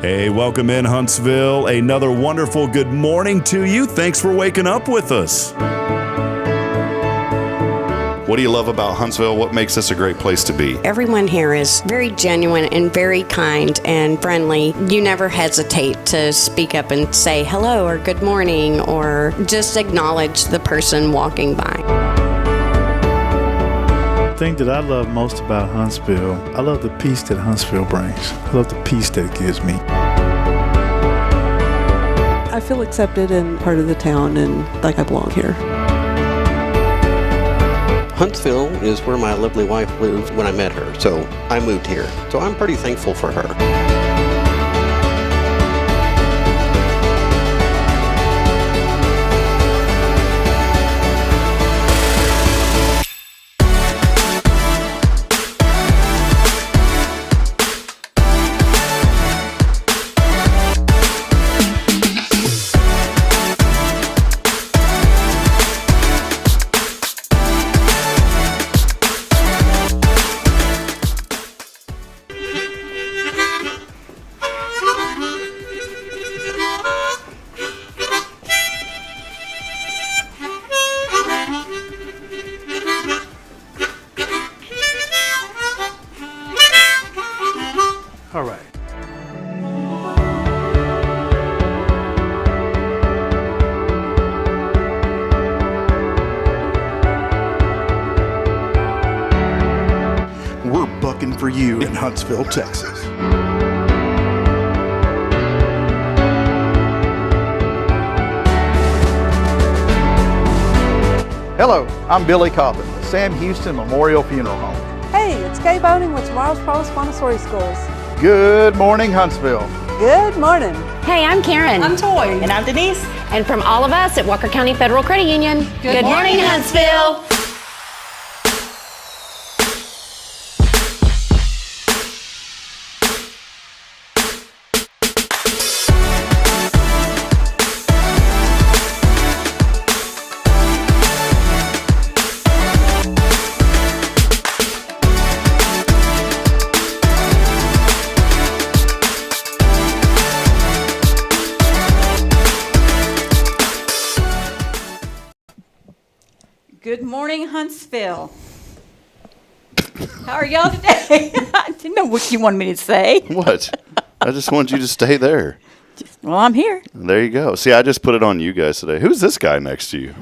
Hey, welcome in Huntsville. Another wonderful good morning to you. Thanks for waking up with us. What do you love about Huntsville? What makes this a great place to be? Everyone here is very genuine and very kind and friendly. You never hesitate to speak up and say hello or good morning or just acknowledge the person walking by. The thing that I love most about Huntsville, I love the peace that Huntsville brings. I love the peace that it gives me. I feel accepted and part of the town and like I belong here. Huntsville is where my lovely wife lived when I met her, so I moved here. So I'm pretty thankful for her. All right. We're bucking for you in Huntsville, Texas. Hello, I'm Billy Coppin, the Sam Houston Memorial Funeral Home. Hey, it's Gay Boning with Tomorrow's Promise Montessori Schools. Good morning, Huntsville. Good morning. Hey, I'm Karen. I'm Toy. And I'm Denise. And from all of us at Walker County Federal Credit Union, good morning, Huntsville. Good morning, Huntsville. How are y'all today? I didn't know what you wanted me to say. What? I just want you to stay there. Well, I'm here. There you go. See, I just put it on you guys today. Who's this guy next to you?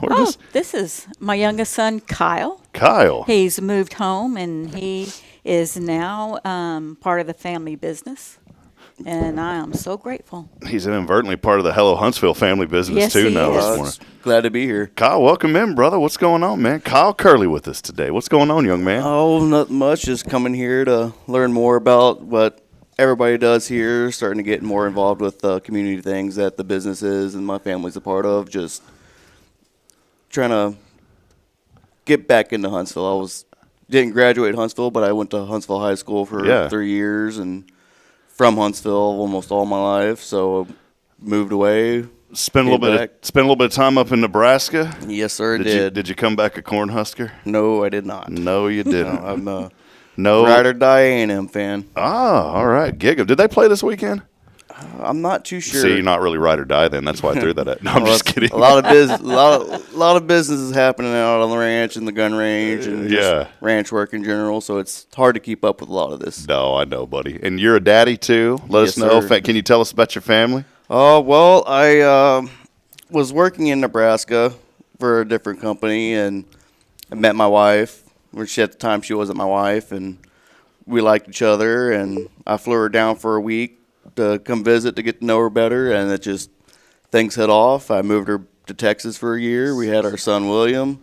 This is my youngest son, Kyle. Kyle. He's moved home, and he is now part of the family business. And I am so grateful. He's inadvertently part of the Hello Huntsville family business Yes, too he now is. this morning. Glad to be here. Kyle, welcome in, brother. What's going on, man? Kyle Curley with us today. What's going on, young man? Oh, not much. Just coming here to learn more about what everybody does here, starting to get more involved with community things that the businesses and my family's a part of. Just trying to get back into Huntsville. Didn't graduate Huntsville, but I went to Huntsville High School for 3 years and from Huntsville almost all my life, so moved away. Spent a little bit of time up in Nebraska. Yes, sir. Did you come back a Cornhusker? No, I did not. No, you didn't. No, I'm a ride or die A&M fan. Ah, all right. Gig 'em. Did they play this weekend? I'm not too sure. See, you're not really ride or die then. That's why I threw that at. No, I'm just kidding. A lot of businesses happening out on the ranch and the gun range and just ranch work in general. So it's hard to keep up with a lot of this. No, I know, buddy. And you're a daddy too. Let us know. Can you tell us about your family? Oh, well, I was working in Nebraska for a different company, and I met my wife, which at the time she wasn't my wife, and we liked each other. And I flew her down for a week to come visit to get to know her better, and it just things hit off. I moved her to Texas for a year. We had our son William.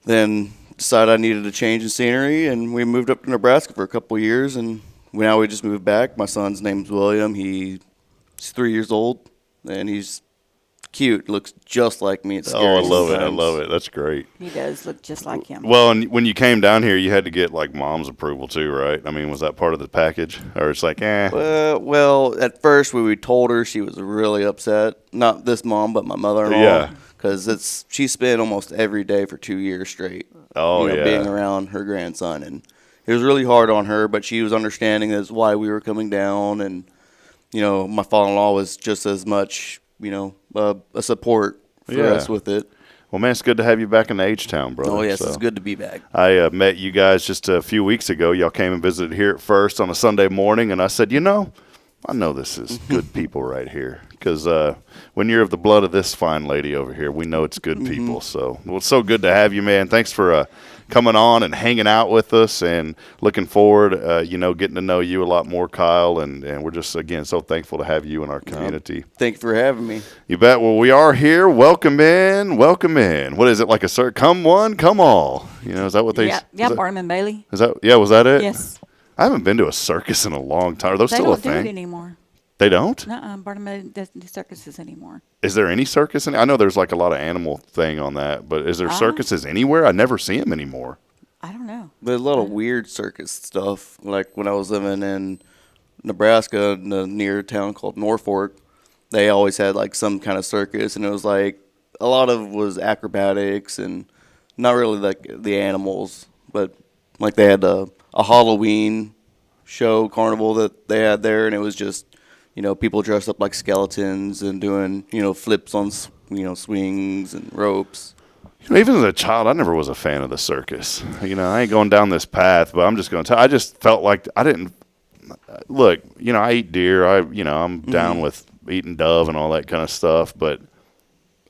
Then decided I needed a change in scenery, and we moved up to Nebraska for a couple of years, and now we just moved back. My son's name's William. He's 3 years old, and he's cute. Looks just like me. It's scary. I love it. I love it. That's great. He does look just like him. Well, and when you came down here, you had to get like mom's approval too, right? I mean, was that part of the package, or it's like, Well, at first when we told her, she was really upset. Not this mom, but my mother-in-law. Yeah. Because she spent almost every day for 2 years straight. Oh, being around her grandson, and it was really hard on her. But she was understanding as why we were coming down, and my father-in-law was just as much, a support for us with it. Well, man, it's good to have you back in H-Town, brother. Oh, yes, it's good to be back. I met you guys just a few weeks ago. Y'all came and visited here at First on a Sunday morning, and I said, I know this is good people right here. Because when you're of the blood of this fine lady over here, we know it's good people. So it's so good to have you, man. Thanks for coming on and hanging out with us, and looking forward, getting to know you a lot more, Kyle. And we're just, again, so thankful to have you in our community. Thank you for having me. You bet. Well, we are here. Welcome in. Welcome in. What is it, like a come one, come all? Is that what they say? Yeah, Barnum and Bailey. Was that it? Yes. I haven't been to a circus in a long time. Are those still a thing? They don't do it anymore. They don't? Barnum and Bailey doesn't do circuses anymore. Is there any circus? I know there's like a lot of animal thing on that, but is there circuses anywhere? I never see them anymore. I don't know. There's a lot of weird circus stuff. Like when I was living in Nebraska, in a near town called Norfolk, they always had like some kind of circus, and it was like a lot of it was acrobatics and not really like the animals, but like they had a Halloween show carnival that they had there, and it was just people dressed up like skeletons and doing flips on swings and ropes. Even as a child, I never was a fan of the circus. I ain't going down this path, but I'm just going to tell. I just felt like I didn't look. I eat deer. I'm down with eating dove and all that kind of stuff, but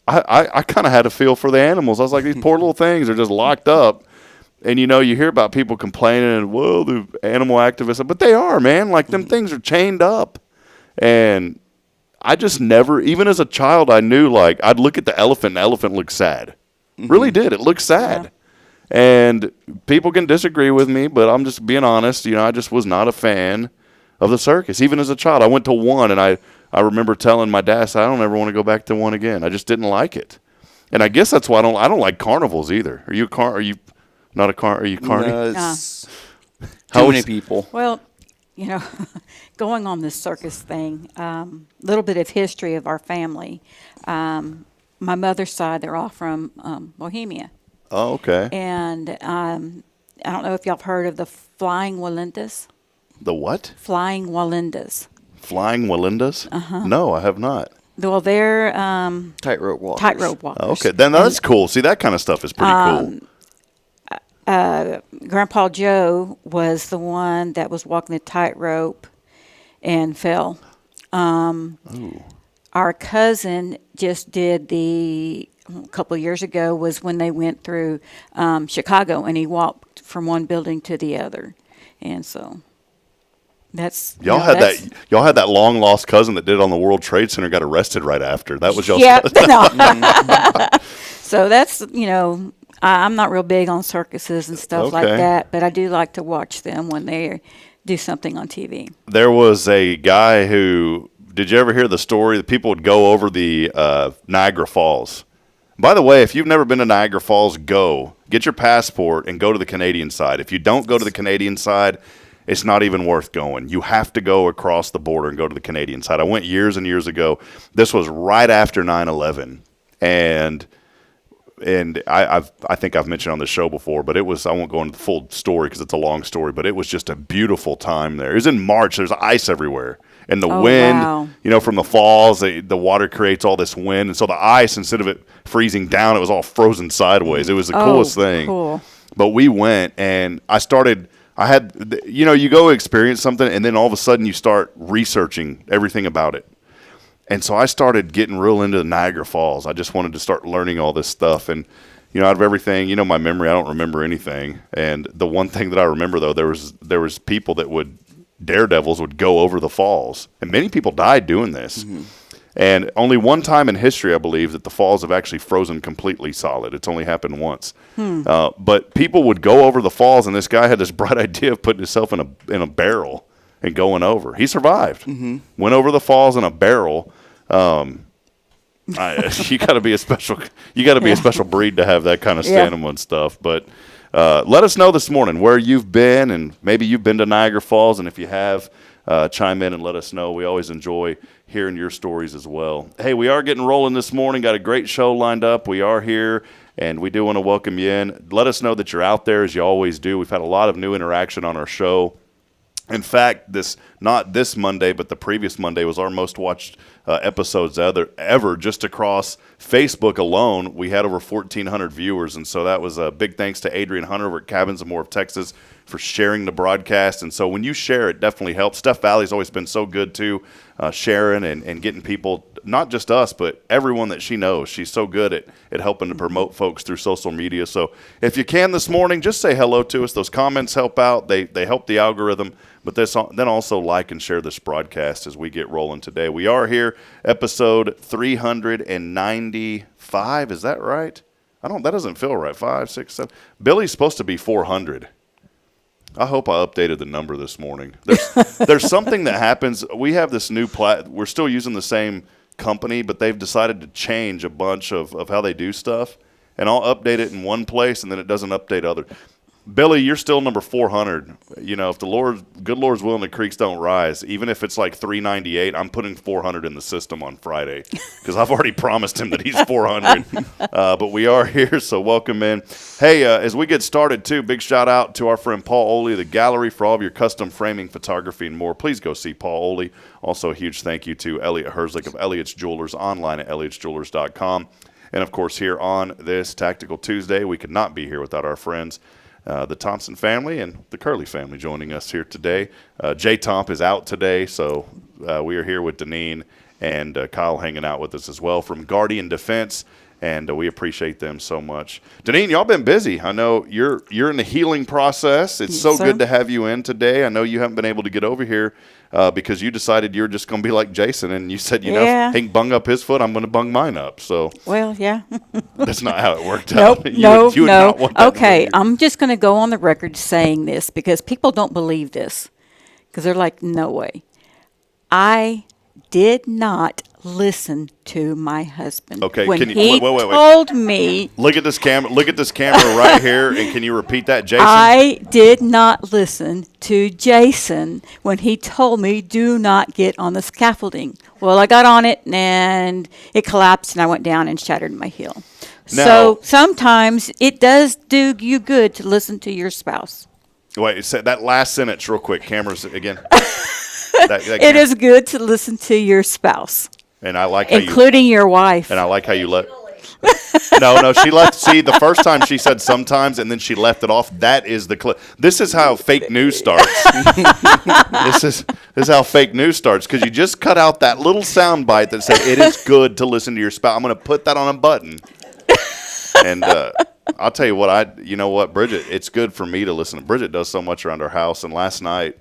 I kind of had a feel for the animals. I was like, these poor little things are just locked up. And, you hear about people complaining, and, well, the animal activists. But they are, man. Like, them things are chained up. And I just never, even as a child, I knew, like, I'd look at the elephant, and the elephant looked sad. Really did. It looked sad. Yeah. And people can disagree with me, but I'm just being honest. I just was not a fan of the circus. Even as a child, I went to one, and I remember telling my dad, I don't ever want to go back to one again. I just didn't like it. And I guess that's why I don't like carnivals either. Are you not a car? Are you carny? No, it's too many people. Well, going on this circus thing, little bit of history of our family. My mother's side, they're all from Bohemia. Oh, okay. And I don't know if y'all have heard of the Flying Walendas. The what? Flying Walendas. Flying Walendas? No, I have not. Well, they're tightrope walkers. Tightrope walkers. Okay, then that's cool. See, that kind of stuff is pretty cool. Grandpa Joe was the one that was walking the tightrope and fell. Our cousin just did a couple of years ago was when they went through Chicago, and he walked from one building to the other. And so that's y'all had that long lost cousin that did it on the World Trade Center, got arrested right after. That was y'all's cousin. No. So that's I'm not real big on circuses and stuff like that, but I do like to watch them when they do something on TV. There was a guy who, did you ever hear the story that people would go over the Niagara Falls? By the way, if you've never been to Niagara Falls, get your passport and go to the Canadian side. If you don't go to the Canadian side, it's not even worth going. You have to go across the border and go to the Canadian side. I went years and years ago. This was right after 9/11, and I think I've mentioned on the show before, but I won't go into the full story because it's a long story, but it was just a beautiful time there. It was in March. There's ice everywhere. And the wind, from the falls, the water creates all this wind. And so the ice, instead of it freezing down, it was all frozen sideways. It was the coolest thing. Cool. But we went, and you go experience something, and then all of a sudden you start researching everything about it. And so I started getting real into the Niagara Falls. I just wanted to start learning all this stuff. And, out of everything, my memory, I don't remember anything. And the one thing that I remember, though, there was people that daredevils would go over the falls. And many people died doing this. Mm-hmm. And only one time in history, I believe, that the falls have actually frozen completely solid. It's only happened once. But people would go over the falls, and this guy had this bright idea of putting himself in a barrel and going over. He survived. Mm-hmm. Went over the falls in a barrel. You got to be a special breed to have that kind of stamina and stuff. But let us know this morning where you've been, and maybe you've been to Niagara Falls, and if you have, chime in and let us know. We always enjoy hearing your stories as well. Hey, we are getting rolling this morning. Got a great show lined up. We are here, and we do want to welcome you in. Let us know that you're out there, as you always do. We've had a lot of new interaction on our show. In fact, not this Monday, but the previous Monday was our most watched episodes ever. Just across Facebook alone, we had over 1,400 viewers, and so that was a big thanks to Adrian Hunter over at Cabins and More of Texas for sharing the broadcast. And so when you share, it definitely helps. Steph Valley's always been so good too, sharing and getting people, not just us, but everyone that she knows. She's so good at helping to promote folks through social media. So if you can this morning, just say hello to us. Those comments help out. They help the algorithm. But then also like and share this broadcast as we get rolling today. We are here, episode 395. Is that right? That doesn't feel right. 5, 6, 7. Billy's supposed to be 400. I hope I updated the number this morning. There's something that happens. We have this new we're still using the same company, but they've decided to change a bunch of how they do stuff. And I'll update it in one place, and then it doesn't update other. Billy, you're still number 400. If the good Lord's willing, the creeks don't rise. Even if it's like 398, I'm putting 400 in the system on Friday because I've already promised him that he's 400. But we are here, so welcome in. Hey, as we get started, too, big shout out to our friend Paul Oley, the gallery, for all of your custom framing, photography, and more. Please go see Paul Oley. Also, a huge thank you to Elliot Herzlich of Elliot's Jewelers, online at elliotsjewelers.com. And, of course, here on this Tactical Tuesday, we could not be here without our friends, the Thompson family and the Curley family joining us here today. Jay Tomp is out today, so we are here with Deneen and Kyle hanging out with us as well from Guardian Defense, and we appreciate them so much. Deneen, y'all been busy. I know you're in the healing process. It's so good to have you in today. I know you haven't been able to get over here because you decided you were just going to be like Jason, and you said, if Hank bung up his foot, I'm going to bung mine up. So well, yeah. That's not how it worked out. No. Not want that okay, I'm just going to go on the record saying this because people don't believe this because they're like, no way. I did not listen to my husband. Okay, when can you he wait. told me. Look at this camera right here, and can you repeat that, Jason? I did not listen to Jason when he told me do not get on the scaffolding. Well, I got on it and it collapsed, and I went down and shattered my heel. Now, so sometimes it does do you good to listen to your spouse. Wait, say that last sentence real quick. Cameras again. It is good to listen to your spouse. And I like how including your wife. And I like how you let. No, she left. See, the first time she said sometimes, and then she left it off. That is the clip. This is how fake news starts. This is how fake news starts because you just cut out that little sound bite that said it is good to listen to your spouse. I'm going to put that on a button. And I'll tell you what, Bridget, it's good for me to listen. Bridget does so much around our house, and last night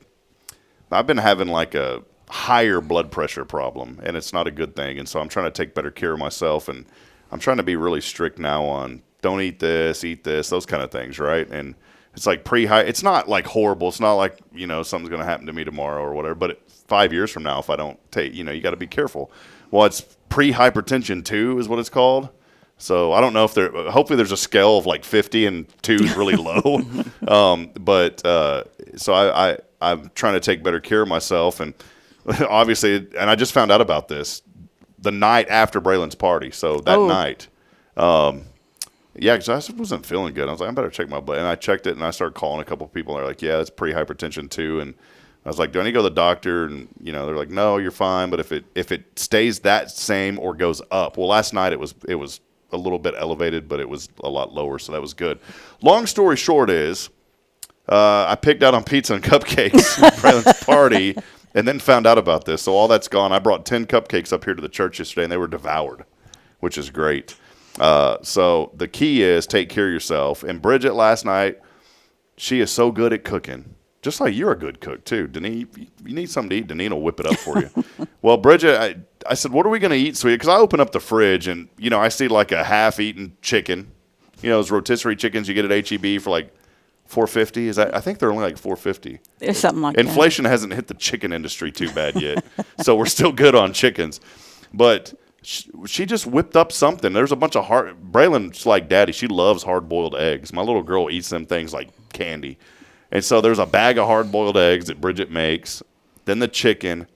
I've been having like a higher blood pressure problem, and it's not a good thing. And so I'm trying to take better care of myself, and I'm trying to be really strict now on don't eat this, those kind of things, right? And it's like pre-high. It's not like horrible. It's not like, something's going to happen to me tomorrow or whatever. But 5 years from now, if I don't take, you got to be careful. Well, it's pre-hypertension 2 is what it's called. So I don't know if hopefully there's a scale of like 50 and 2 is really low. So I'm trying to take better care of myself. And obviously, and I just found out about this the night after Braylon's party. So that night, because I wasn't feeling good. I was like, I better check my blood. And I checked it, and I started calling a couple of people. And they're like, yeah, it's pre-hypertension too. And I was like, do I need to go to the doctor? And, they're like, no, you're fine. But if it stays that same or goes up. Well, last night it was a little bit elevated, but it was a lot lower, so that was good. Long story short is I picked out on pizza and cupcakes at Braylon's party and then found out about this. So all that's gone. I brought 10 cupcakes up here to the church yesterday, and they were devoured, which is great. So the key is take care of yourself. And Bridget last night, she is so good at cooking. Just like you're a good cook, too. Deneen, you need something to eat, Deneen will whip it up for you. Well, Bridget, I said, what are we going to eat, sweetie? Because I open up the fridge, and, I see like a half-eaten chicken. Those rotisserie chickens you get at HEB for like $4.50. I think they're only like $4.50. There's something like that. Inflation hasn't hit the chicken industry too bad yet. So we're still good on chickens. But she just whipped up something. There's a bunch of Braylon's like daddy. She loves hard-boiled eggs. My little girl eats them things like candy. And so there's a bag of hard-boiled eggs that Bridget makes, then the chicken.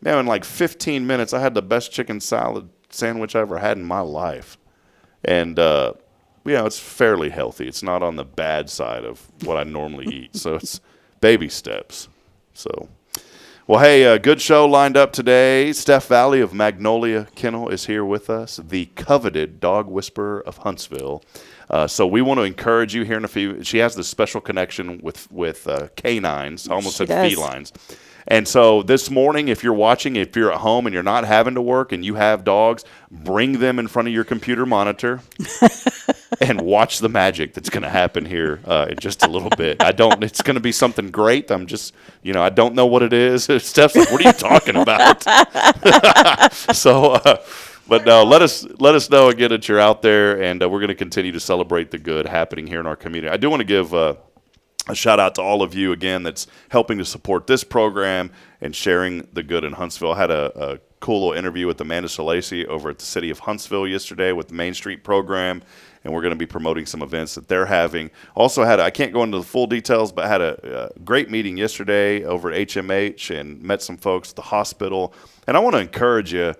Now, in like 15 minutes, I had the best chicken salad sandwich I ever had in my life. And, it's fairly healthy. It's not on the bad side of what I normally eat. So it's baby steps. So, well, hey, good show lined up today. Steph Valley of Magnolia Kennel is here with us, the coveted dog whisperer of Huntsville. So we want to encourage you here in a few. She has this special connection with canines, almost said felines. And so this morning, if you're watching, if you're at home and you're not having to work and you have dogs, bring them in front of your computer monitor and watch the magic that's going to happen here in just a little bit. It's going to be something great. I'm just, I don't know what it is. Steph's like, what are you talking about? So, but no, let us know again that you're out there, and we're going to continue to celebrate the good happening here in our community. I do want to give a shout out to all of you again that's helping to support this program and sharing the good in Huntsville. I had a cool little interview with Amanda Shalacy over at the city of Huntsville yesterday with the Main Street program, and we're going to be promoting some events that they're having. Also I can't go into the full details, but I had a great meeting yesterday over at HMH and met some folks at the hospital. And I want to encourage you,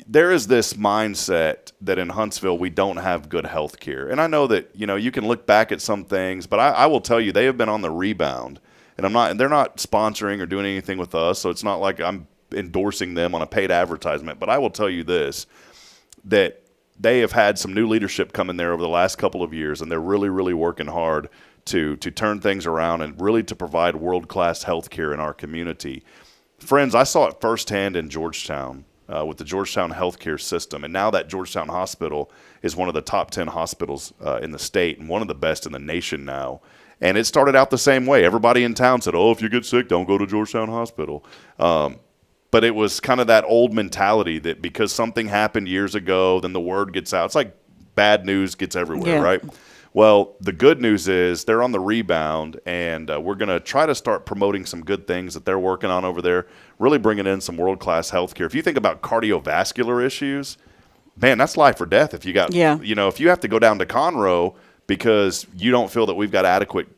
there is this mindset that in Huntsville we don't have good health care. And I know that, you can look back at some things, but I will tell you they have been on the rebound. And they're not sponsoring or doing anything with us, so it's not like I'm endorsing them on a paid advertisement. But I will tell you this, that they have had some new leadership come in there over the last couple of years, and they're really, really working hard to turn things around and really to provide world-class health care in our community. Friends, I saw it firsthand in Georgetown. With the Georgetown healthcare system. And now that Georgetown Hospital is one of the top 10 hospitals in the state and one of the best in the nation now. And it started out the same way. Everybody in town said, if you get sick, don't go to Georgetown Hospital. But it was kind of that old mentality that because something happened years ago, then the word gets out. It's like bad news gets everywhere, right? Well, the good news is they're on the rebound, and we're going to try to start promoting some good things that they're working on over there, really bringing in some world-class health care. If you think about cardiovascular issues, man, that's life or death. If you got, if you have to go down to Conroe because you don't feel that we've got adequate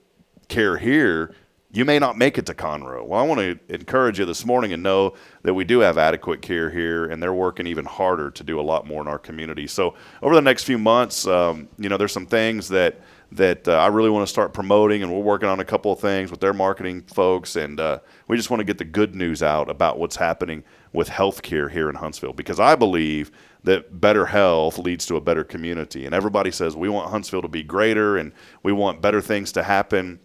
care here, you may not make it to Conroe. Well, I want to encourage you this morning and know that we do have adequate care here, and they're working even harder to do a lot more in our community. So over the next few months, there's some things that I really want to start promoting, and we're working on a couple of things with their marketing folks, and we just want to get the good news out about what's happening with healthcare here in Huntsville, because I believe that better health leads to a better community. And everybody says we want Huntsville to be greater, and we want better things to happen.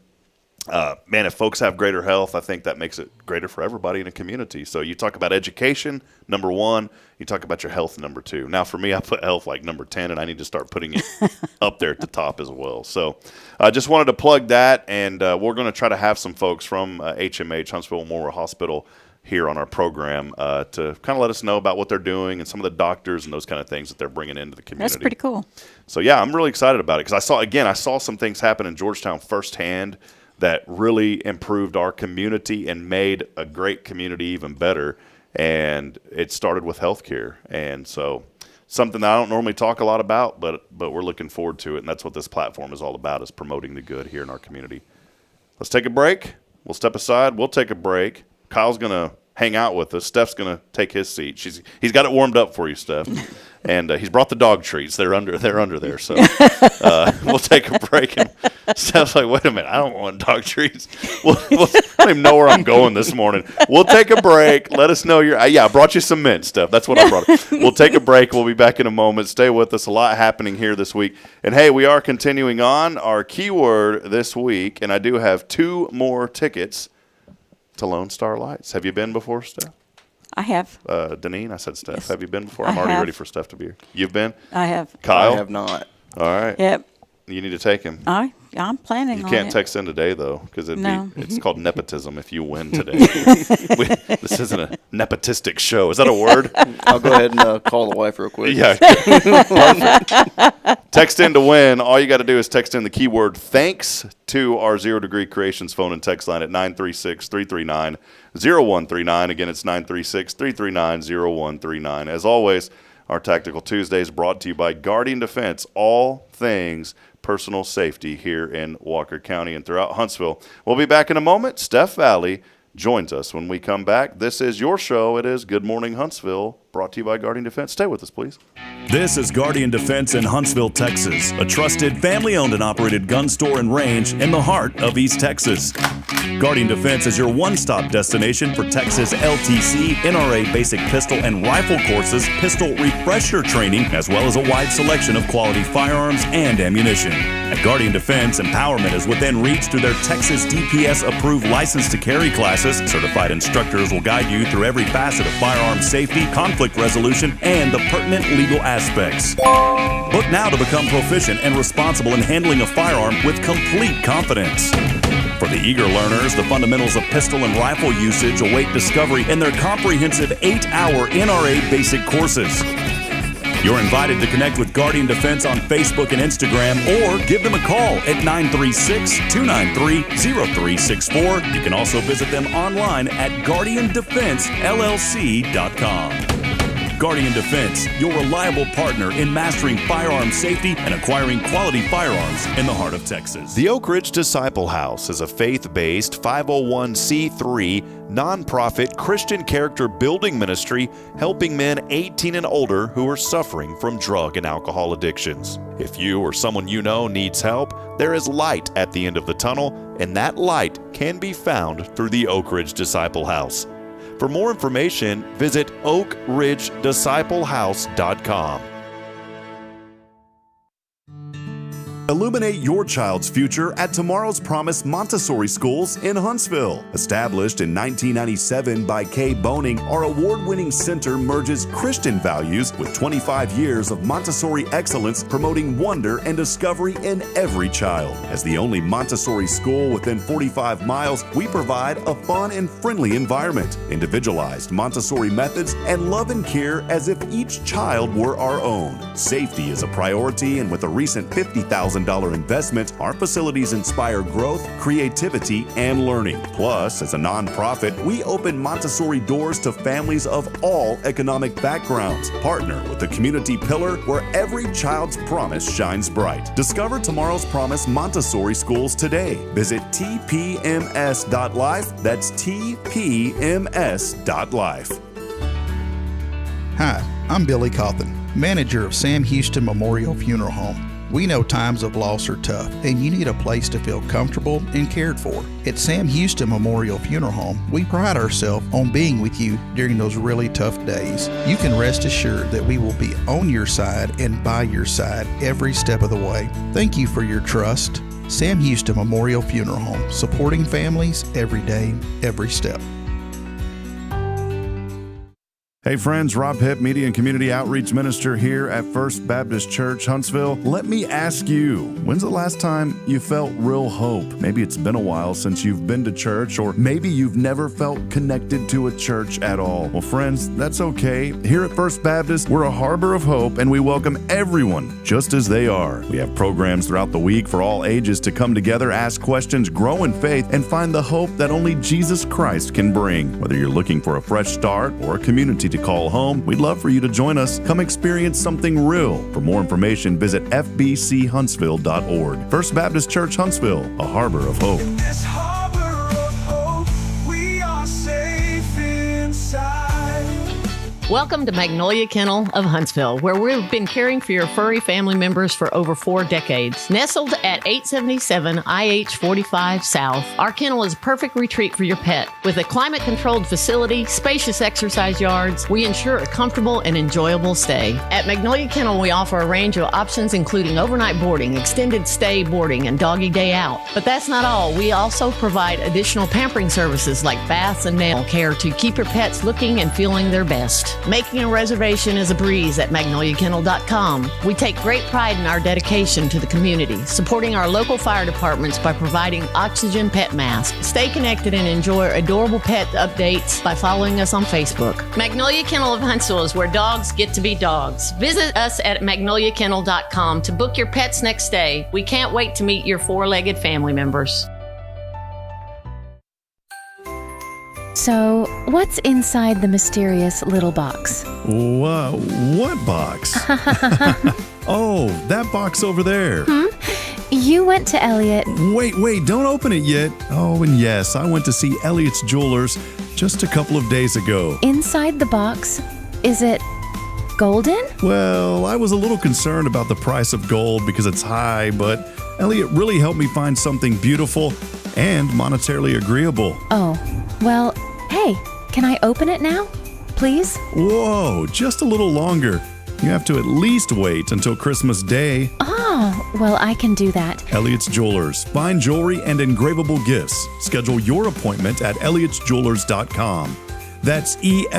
Man, if folks have greater health, I think that makes it greater for everybody in a community. So you talk about education, number one. You talk about your health, number two. Now, for me, I put health like number 10, and I need to start putting it up there at the top as well. So I just wanted to plug that, and we're going to try to have some folks from HMH, Huntsville Memorial Hospital, here on our program to kind of let us know about what they're doing and some of the doctors and those kind of things that they're bringing into the community. That's pretty cool. So, yeah, I'm really excited about it because I saw some things happen in Georgetown firsthand that really improved our community and made a great community even better. And it started with healthcare. And so something that I don't normally talk a lot about, but we're looking forward to it. And that's what this platform is all about, is promoting the good here in our community. Let's take a break. We'll step aside. We'll take a break. Kyle's going to hang out with us. Steph's going to take his seat. He's got it warmed up for you, Steph. And he's brought the dog treats. They're under there. So we'll take a break. And Steph's like, wait a minute, I don't want dog treats. I don't even know where I'm going this morning. We'll take a break. Let us know I brought you some mint stuff. That's what I brought. We'll take a break. We'll be back in a moment. Stay with us. A lot happening here this week. And, hey, we are continuing on our keyword this week. And I do have 2 more tickets to Lone Star Lights. Have you been before, Steph? I have. Deneen, I said Steph. Yes. Have you been before? I I'm already have. ready for Steph to be here. You've been? I have. Kyle? I have not. All right. Yep. You need to take him. I'm planning You on can't it. text in today, though, because No. it's called nepotism if you win today. This isn't a nepotistic show. Is that a word? I'll go ahead and call the wife real quick. Yeah. Perfect. Text in to win. All you got to do is text in the keyword thanks to our 0 Degree Creations phone and text line at 936-339-0139. Again, it's 936-339-0139. As always, our Tactical Tuesdays brought to you by Guardian Defense, all things personal safety here in Walker County and throughout Huntsville. We'll be back in a moment. Steph Valley joins us when we come back. This is your show. It is Good Morning Huntsville brought to you by Guardian Defense. Stay with us, please. This is Guardian Defense in Huntsville, Texas, a trusted family-owned and operated gun store and range in the heart of East Texas. Guardian Defense is your one-stop destination for Texas LTC, NRA basic pistol and rifle courses, pistol refresher training, as well as a wide selection of quality firearms and ammunition. At Guardian Defense, empowerment is within reach through their Texas DPS-approved license to carry classes. Certified instructors will guide you through every facet of firearm safety, conflict resolution, and the pertinent legal aspects. Book now to become proficient and responsible in handling a firearm with complete confidence. For the eager learners, the fundamentals of pistol and rifle usage await discovery in their comprehensive 8-hour NRA basic courses. You're invited to connect with Guardian Defense on Facebook and Instagram, or give them a call at 936-293-0364. You can also visit them online at guardiandefensellc.com. Guardian Defense, your reliable partner in mastering firearm safety and acquiring quality firearms in the heart of Texas. The Oak Ridge Disciple House is a faith-based 501c3 nonprofit Christian character building ministry helping men 18 and older who are suffering from drug and alcohol addictions. If you or someone you know needs help, there is light at the end of the tunnel, and that light can be found through the Oak Ridge Disciple House. For more information, visit oakridgedisciplehouse.com. Illuminate your child's future at Tomorrow's Promise Montessori Schools in Huntsville. Established in 1997 by Kay Boning, our award-winning center merges Christian values with 25 years of Montessori excellence, promoting wonder and discovery in every child. As the only Montessori school within 45 miles, we provide a fun and friendly environment, individualized Montessori methods, and love and care as if each child were our own. Safety is a priority, and with a recent $50,000 investment, our facilities inspire growth, creativity, and learning. Plus, as a nonprofit, we open Montessori doors to families of all economic backgrounds. Partner with the community pillar where every child's promise shines bright. Discover Tomorrow's Promise Montessori Schools today. Visit tpms.life. That's tpms.life. Hi, I'm Billy Cawthon, manager of Sam Houston Memorial Funeral Home. We know times of loss are tough, and you need a place to feel comfortable and cared for. At Sam Houston Memorial Funeral Home, we pride ourselves on being with you during those really tough days. You can rest assured that we will be on your side and by your side every step of the way. Thank you for your trust. Sam Houston Memorial Funeral Home, supporting families every day, every step. Hey friends, Rob Hipp, Media and Community Outreach Minister here at First Baptist Church, Huntsville. Let me ask you, when's the last time you felt real hope? Maybe it's been a while since you've been to church, or maybe you've never felt connected to a church at all. Well, friends, that's okay. Here at First Baptist, we're a harbor of hope, and we welcome everyone just as they are. We have programs throughout the week for all ages to come together, ask questions, grow in faith, and find the hope that only Jesus Christ can bring. Whether you're looking for a fresh start or a community to call home, we'd love for you to join us. Come experience something real. For more information, visit fbchuntsville.org. First Baptist Church Huntsville, a harbor of hope. In this harbor of hope, we are safe inside. Welcome to Magnolia Kennel of Huntsville, where we've been caring for your furry family members for over 4 decades. Nestled at 877 IH 45 South, our kennel is a perfect retreat for your pet. With a climate-controlled facility, spacious exercise yards, we ensure a comfortable and enjoyable stay. At Magnolia Kennel, we offer a range of options including overnight boarding, extended stay boarding, and doggy day out. But that's not all. We also provide additional pampering services like baths and nail care to keep your pets looking and feeling their best. Making a reservation is a breeze at magnoliakennel.com. We take great pride in our dedication to the community, supporting our local fire departments by providing oxygen pet masks. Stay connected and enjoy adorable pet updates by following us on Facebook. Magnolia Kennel of Huntsville is where dogs get to be dogs. Visit us at magnoliakennel.com to book your pet's next stay. We can't wait to meet your 4-legged family members. So, what's inside the mysterious little box? Whoa, what box? Oh, that box over there. You went to Elliot. Wait, don't open it yet. Oh, and yes, I went to see Elliot's Jewelers just a couple of days ago. Inside the box Is it golden? Well, I was a little concerned about the price of gold because it's high, but Elliot really helped me find something beautiful and monetarily agreeable. Oh, well, hey, can I open it now? Please? Whoa, just a little longer. You have to at least wait until Christmas Day. Oh, well, I can do that. Elliot's Jewelers. Fine jewelry and engravable gifts. Schedule your appointment at elliotsjewelers.com. That's ELLIOTTS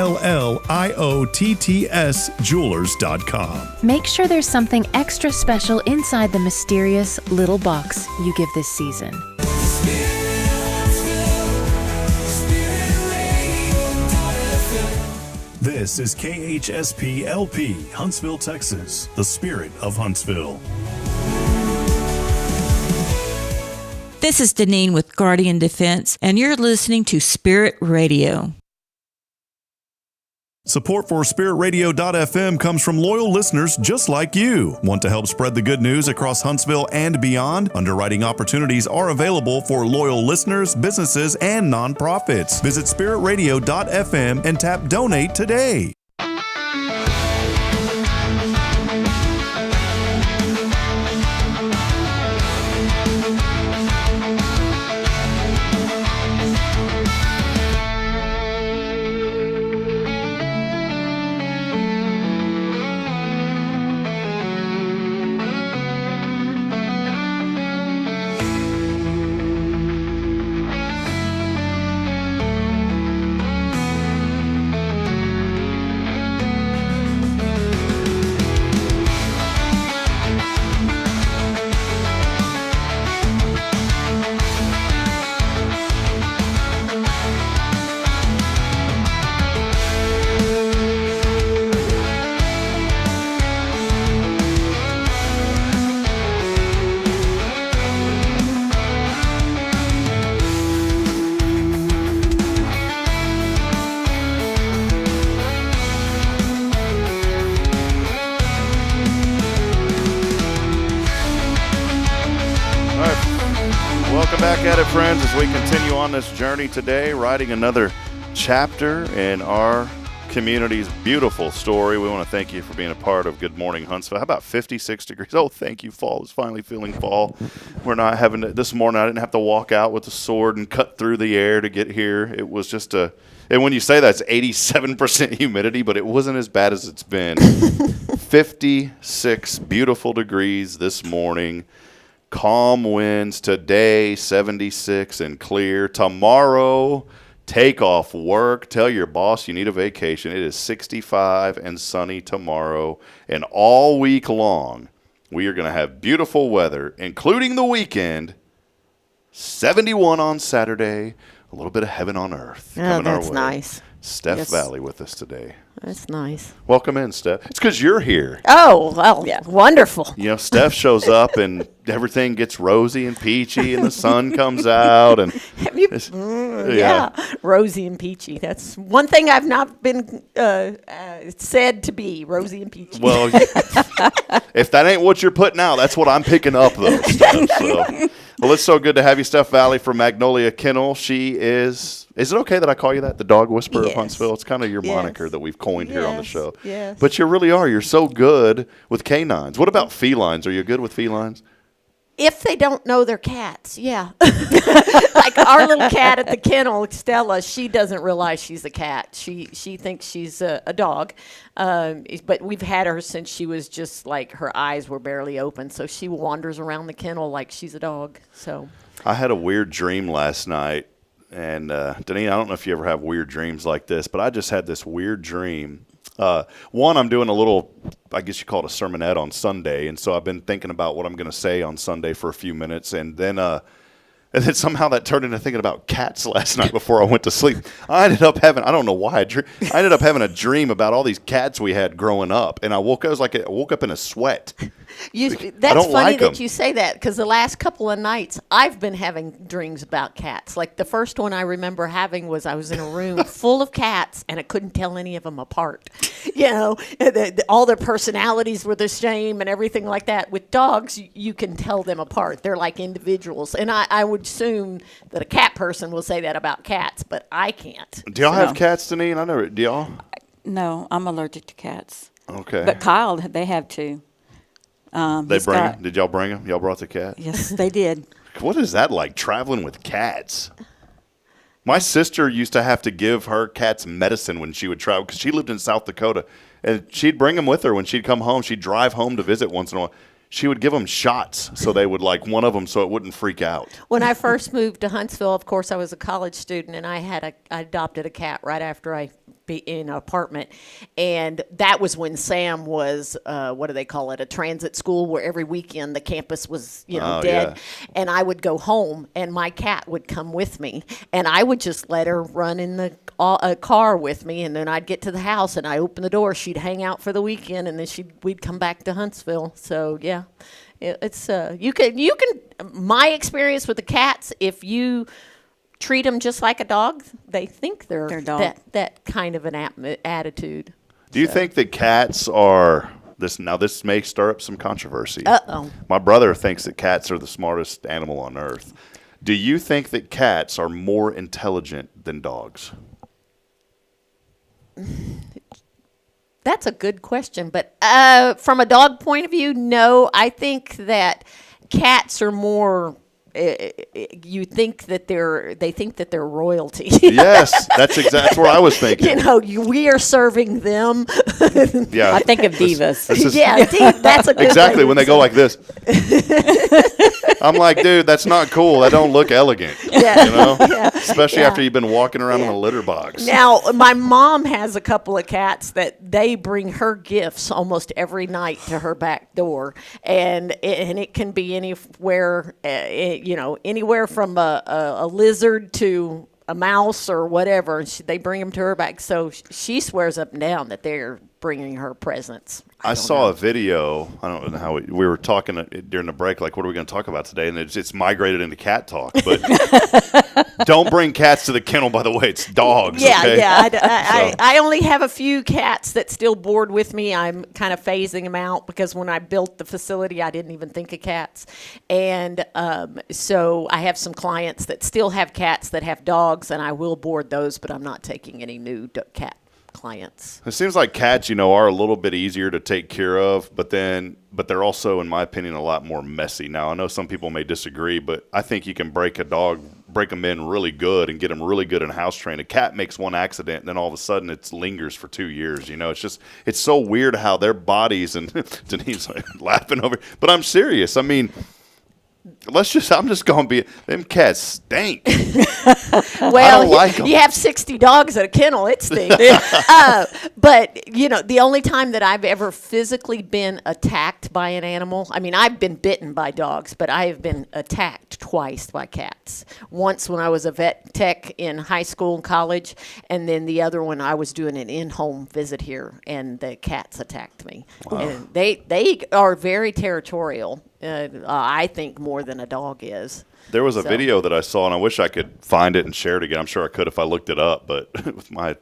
Jewelers.com. Make sure there's something extra special inside the mysterious little box you give this season. This is KHSP LP, Huntsville, Texas, the spirit of Huntsville. This is Deneen with Guardian Defense, and you're listening to Spirit Radio. Support for SpiritRadio.fm comes from loyal listeners just like you. Want to help spread the good news across Huntsville and beyond? Underwriting opportunities are available for loyal listeners, businesses, and nonprofits. Visit SpiritRadio.fm and tap Donate today. Back at it, friends, as we continue on this journey today, writing another chapter in our community's beautiful story. We want to thank you for being a part of Good Morning Huntsville. How about 56 degrees? Oh, thank you, fall. It's finally feeling fall. We're not having to, this morning I didn't have to walk out with a sword and cut through the air to get here. It was just and when you say that, it's 87% humidity, but it wasn't as bad as it's been. 56 beautiful degrees this morning. Calm winds today, 76 and clear. Tomorrow, take off work. Tell your boss you need a vacation. It is 65 and sunny tomorrow. And all week long, we are going to have beautiful weather, including the weekend. 71 on Saturday. A little bit of heaven on earth. Oh, that's nice. Steph Valley with us today. That's nice. Welcome in, Steph. It's because you're here. Oh, well, yeah. Wonderful. You know, Steph shows up and everything gets rosy and peachy and the sun comes out. And rosy and peachy. That's one thing I've not been said to be, rosy and peachy. Well, if that ain't what you're putting out, that's what I'm picking up, though, Steph. So. Well, it's so good to have you, Steph Valley from Magnolia Kennel. She is it okay that I call you that, the dog whisperer of Huntsville? It's kind of your moniker that we've coined here on the show. Yes. But you really are. You're so good with canines. What about felines? Are you good with felines? If they don't know they're cats, yeah. Like our little cat at the kennel, Stella, she doesn't realize she's a cat. She thinks she's a dog. But we've had her since she was just like her eyes were barely open. So she wanders around the kennel like she's a dog. So I had a weird dream last night. And, Deneen, I don't know if you ever have weird dreams like this, but I just had this weird dream. One, I'm doing a little, I guess you call it a sermonette on Sunday, and so I've been thinking about what I'm going to say on Sunday for a few minutes, and then somehow that turned into thinking about cats last night before I went to sleep. I ended up having, I don't know why, I ended up having a dream about all these cats we had growing up, and I woke up in a sweat. That's funny that you say that, because the last couple of nights I've been having dreams about cats. Like the first one I remember having was I was in a room full of cats and I couldn't tell any of them apart. You know, all their personalities were the same and everything like that. With dogs, you can tell them apart. They're like individuals. And I would assume that a cat person will say that about cats, but I can't. Do y'all have cats, Deneen? I never. Do y'all? No, I'm allergic to cats. Okay. But Kyle, they have two. They bring them? Did y'all bring them? Y'all brought the cat? Yes, they did. What is that like, traveling with cats? My sister used to have to give her cats medicine when she would travel because she lived in South Dakota. And she'd bring them with her when she'd come home. She'd drive home to visit once in a while. She would give them shots so they would like one of them so it wouldn't freak out. When I first moved to Huntsville, of course, I was a college student, and I adopted a cat right after I be in an apartment. And that was when Sam was, what do they call it, a transit school where every weekend the campus was, dead. Yeah. And I would go home, and my cat would come with me. And I would just let her run in the car with me, and then I'd get to the house, and I open the door. She'd hang out for the weekend, and then we'd come back to Huntsville. So, yeah. It's you can my experience with the cats, if you treat them just like a dog, they think they're that kind of an attitude. Do you think that cats are this? Now this may stir up some controversy. Uh-oh. My brother thinks that cats are the smartest animal on earth. Do you think that cats are more intelligent than dogs? That's a good question, but from a dog point of view, no. I think that cats are more. You think that they think that they're royalty. Yes, that's what I was thinking. We are serving them. Yeah, I think of divas. That's a good exactly when they go like this. I'm like, dude, that's not cool. That don't look elegant. Yeah. Especially after you've been walking around in a litter box. Now, my mom has a couple of cats that they bring her gifts almost every night to her back door, and it can be anywhere. Anywhere from a lizard to a mouse or whatever. They bring them to her back. So she swears up and down that they're bringing her presents. I saw a video. I don't know how we were talking during the break. Like, what are we going to talk about today? And it's migrated into cat talk. But don't bring cats to the kennel. By the way, it's dogs. Yeah, okay? yeah. I only have a few cats that still board with me. I'm kind of phasing them out because when I built the facility, I didn't even think of cats. And so I have some clients that still have cats that have dogs, and I will board those, but I'm not taking any new cat clients. It seems like cats, are a little bit easier to take care of, but they're also, in my opinion, a lot more messy. Now, I know some people may disagree, but I think you can break them in really good and get them really good in house train. A cat makes one accident, and then all of a sudden it lingers for 2 years. It's so weird how their bodies, and Denise's like laughing over, but I'm serious. I mean, I'm just going to be, them cats stink. Well, I don't like them. You have 60 dogs at a kennel, it stinks. But, the only time that I've ever physically been attacked by an animal, I mean, I've been bitten by dogs, but I have been attacked twice by cats. Once when I was a vet tech in high school and college, and then the other one I was doing an in-home visit here, and the cats attacked me. Wow. And they are very territorial. I think more than a dog is. There was a video that I saw, and I wish I could find it and share it again. I'm sure I could if I looked it up, but with my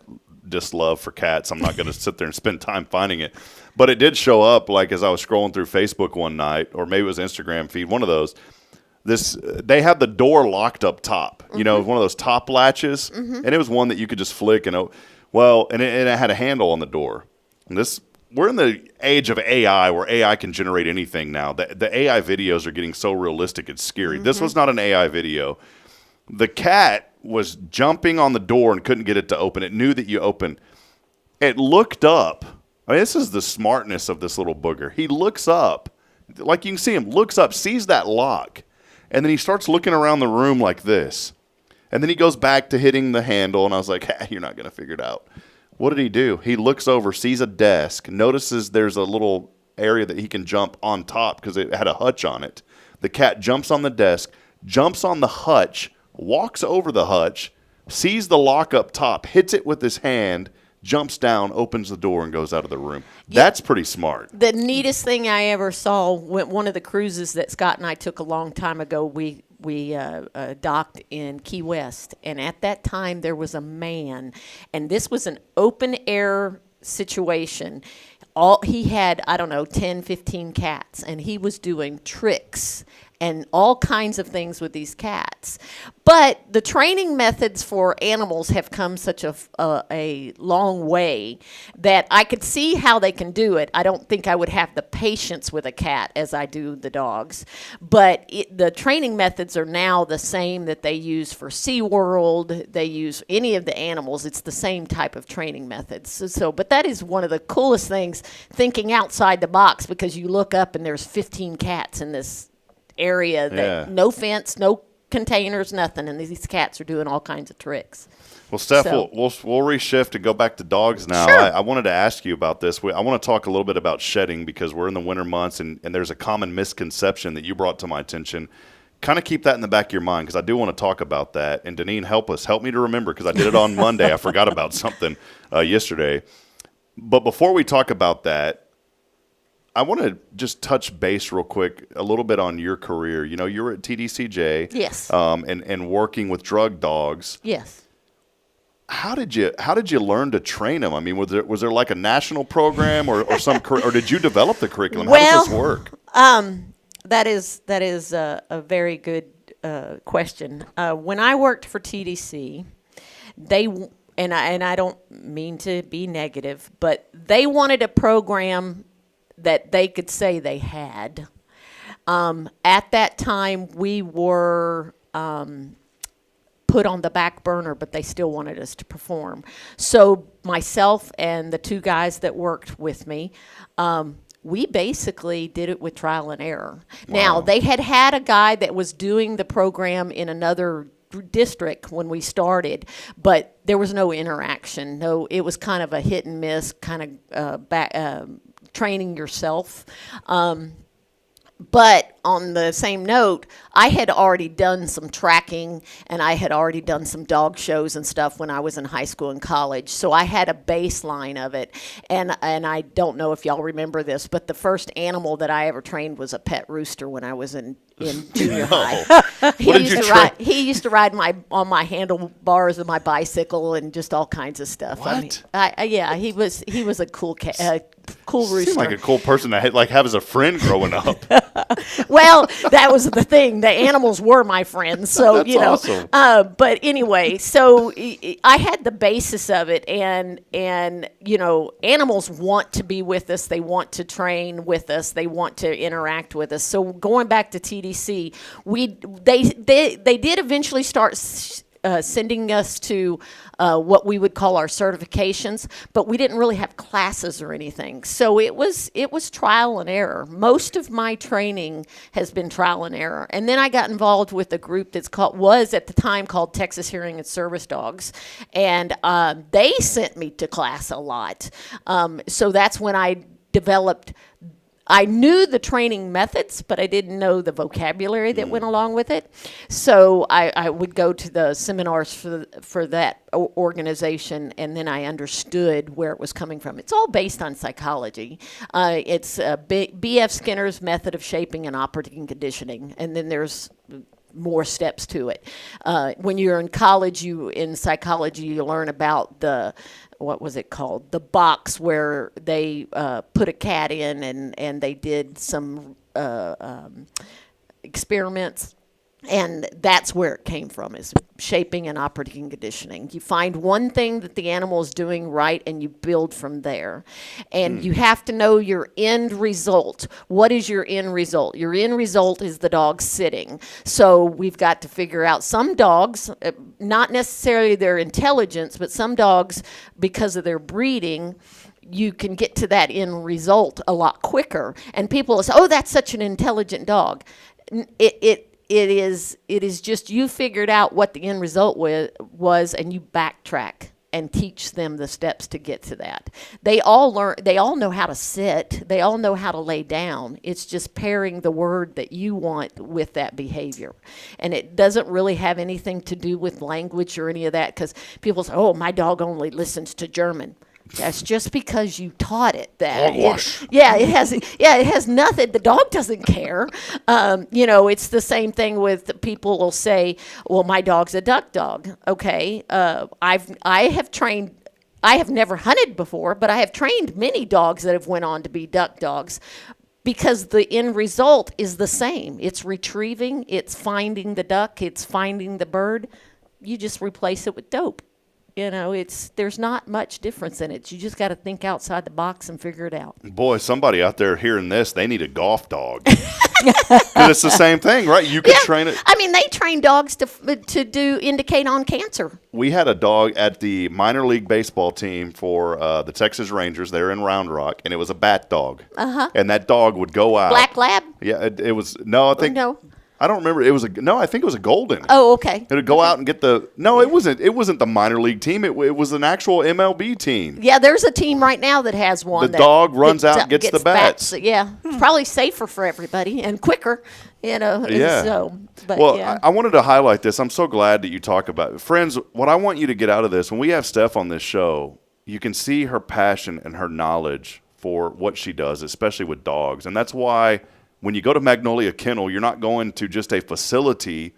dislove for cats, I'm not going to sit there and spend time finding it. But it did show up, like as I was scrolling through Facebook one night, or maybe it was Instagram feed, one of those. They had the door locked up top, one of those top latches, and it was one that you could just flick, and it had a handle on the door. And we're in the age of AI where AI can generate anything now. The AI videos are getting so realistic, it's scary. Mm-hmm. This was not an AI video. The cat was jumping on the door and couldn't get it to open. It knew that you opened. It looked up. I mean, this is the smartness of this little booger. He looks up, like you can see him, looks up, sees that lock, and then he starts looking around the room like this. And then he goes back to hitting the handle, and I was like, you're not going to figure it out. What did he do? He looks over, sees a desk, notices there's a little area that he can jump on top because it had a hutch on it. The cat jumps on the desk, jumps on the hutch, walks over the hutch, sees the lock up top, hits it with his hand, jumps down, opens the door, and goes out of the room. That's pretty smart. The neatest thing I ever saw, one of the cruises that Scott and I took a long time ago, we docked in Key West, and at that time there was a man, and this was an open air situation. He had, 10, 15 cats, and he was doing tricks and all kinds of things with these cats. But the training methods for animals have come such a long way that I could see how they can do it. I don't think I would have the patience with a cat as I do the dogs. But the training methods are now the same that they use for SeaWorld. They use any of the animals. It's the same type of training methods. But that is one of the coolest things, thinking outside the box, because you look up and there's 15 cats in this area that no fence, no containers, nothing, and these cats are doing all kinds of tricks. Well, Steph, we'll reshift and go back to dogs now. Sure. I wanted to ask you about this. I want to talk a little bit about shedding because we're in the winter months, and there's a common misconception that you brought to my attention. Kind of keep that in the back of your mind because I do want to talk about that. And Deneen, help me to remember because I did it on Monday. I forgot about something yesterday. But before we talk about that, I want to just touch base real quick a little bit on your career. You know, you were at TDCJ. Yes. And working with drug dogs. Yes. How did you learn to train them? I mean, was there like a national program or did you develop the curriculum? How does this work? That is a very good question. When I worked for TDC, and I don't mean to be negative, but they wanted a program that they could say they had. At that time, we were put on the back burner, but they still wanted us to perform. So myself and the two guys that worked with me, we basically did it with trial and error. Wow. Now, they had a guy that was doing the program in another district when we started, but there was no interaction. No, it was kind of a hit and miss, kind of training yourself. But on the same note, I had already done some tracking and I had already done some dog shows and stuff when I was in high school and college. So I had a baseline of it. And I don't know if y'all remember this, but the first animal that I ever trained was a pet rooster when I was in junior high. He used to ride on my handlebars of my bicycle and just all kinds of stuff. What? I mean, he was a cool cool rooster. Seemed like a cool person to have as a friend growing up. Well, that was the thing. The animals were my friends, so That's awesome. But anyway, so I had the basis of it, and animals want to be with us. They want to train with us. They want to interact with us. So going back to TDC, they did eventually start sending us to what we would call our certifications, but we didn't really have classes or anything. So it was trial and error. Most of my training has been trial and error. And then I got involved with a group was at the time called Texas Hearing and Service Dogs, and they sent me to class a lot. So that's when I developed. I knew the training methods, but I didn't know the vocabulary that went along with it. So I would go to the seminars for that organization, and then I understood where it was coming from. It's all based on psychology. It's B.F. Skinner's method of shaping and operating conditioning, and then there's more steps to it. When you're in college, in psychology, you learn about what was it called? The box where they put a cat in and they did some experiments. And that's where it came from, is shaping and operating conditioning. You find one thing that the animal is doing right and you build from there. And you have to know your end result. What is your end result? Your end result is the dog sitting. So we've got to figure out some dogs, not necessarily their intelligence, but some dogs, because of their breeding, you can get to that end result a lot quicker. And people will say, oh, that's such an intelligent dog. It is just you figured out what the end result was, and you backtrack and teach them the steps to get to that. They all know how to sit. They all know how to lay down. It's just pairing the word that you want with that behavior. And it doesn't really have anything to do with language or any of that, because people say, oh, my dog only listens to German. That's just because you taught it that. It has nothing. The dog doesn't care. It's the same thing with people will say, well, my dog's a duck dog. Okay. I have never hunted before, but I have trained many dogs that have went on to be duck dogs, because the end result is the same. It's retrieving, it's finding the duck, it's finding the bird. You just replace it with dope. You know, there's not much difference in it. You just got to think outside the box and figure it out. Boy, somebody out there hearing this, they need a golf dog. Because it's the same thing, right? You could train it. I mean, they train dogs to indicate on cancer. We had a dog at the minor league baseball team for the Texas Rangers. They're in Round Rock, and it was a bat dog. Uh-huh. And that dog would go out. Black lab? Yeah, it was. No, I think. No. I don't remember. I think it was a golden. Oh, okay. It would go out and get the. No, it wasn't. It wasn't the minor league team. It was an actual MLB team. Yeah, there's a team right now that has one. The dog runs out and gets the bats. Yeah, probably safer for everybody and quicker. You know. Yeah. So, but well, yeah. I wanted to highlight this. I'm so glad that you talk about it. Friends, what I want you to get out of this, when we have Steph on this show, you can see her passion and her knowledge for what she does, especially with dogs. And that's why when you go to Magnolia Kennel, you're not going to just a facility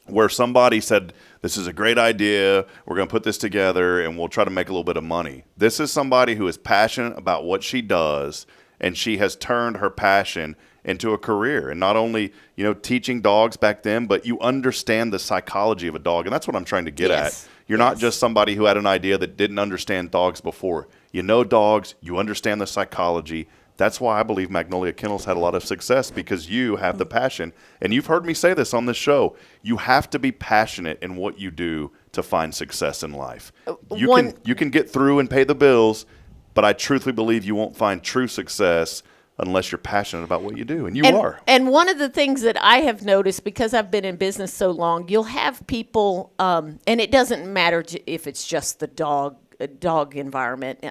where somebody said, this is a great idea, we're going to put this together, and we'll try to make a little bit of money. This is somebody who is passionate about what she does, and she has turned her passion into a career. And not only, teaching dogs back then, but you understand the psychology of a dog. And that's what I'm trying to get at. You're not just somebody who had an idea that didn't understand dogs before. You know dogs, you understand the psychology. That's why I believe Magnolia Kennels had a lot of success, because you have the passion. And you've heard me say this on this show. You have to be passionate in what you do to find success in life. You can get through and pay the bills, but I truthfully believe you won't find true success unless you're passionate about what you do, and you are. And one of the things that I have noticed, because I've been in business so long, you'll have people, and it doesn't matter if it's just the dog environment.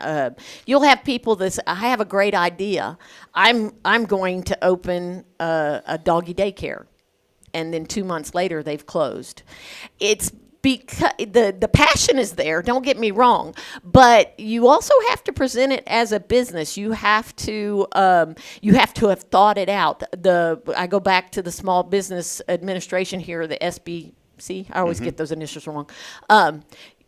You'll have people that say, I have a great idea. I'm going to open a doggy daycare, and then 2 months later they've closed. It's because the passion is there, don't get me wrong, but you also have to present it as a business. You have to have thought it out. I go back to the Small Business Administration here, the SBC. I always get those initials wrong.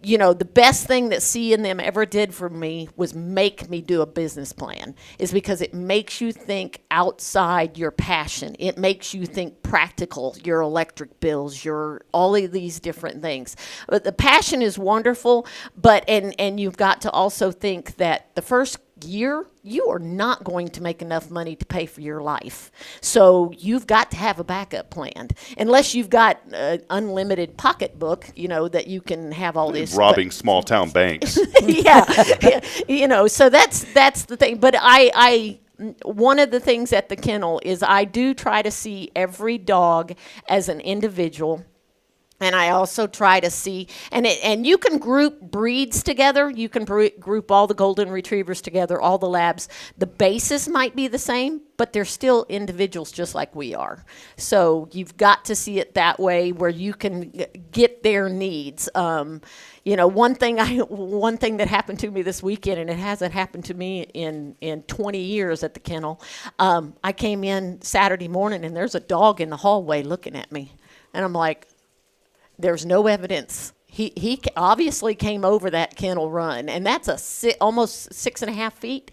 The best thing that C and them ever did for me was make me do a business plan, is because it makes you think outside your passion. It makes you think practical, your electric bills, your all of these different things. But the passion is wonderful, but and you've got to also think that the first year, you are not going to make enough money to pay for your life. So you've got to have a backup plan. Unless you've got an unlimited pocketbook, that you can have all this. Robbing small town banks. Yeah. So that's the thing. But I one of the things at the kennel is I do try to see every dog as an individual. And I also try to see, and you can group breeds together. You can group all the golden retrievers together, all the labs. The basis might be the same, but they're still individuals just like we are. So you've got to see it that way, where you can get their needs. One thing that happened to me this weekend, and it hasn't happened to me in 20 years at the kennel. I came in Saturday morning, and there's a dog in the hallway looking at me, and I'm like, there's no evidence. He obviously came over that kennel run, and that's almost 6.5 feet,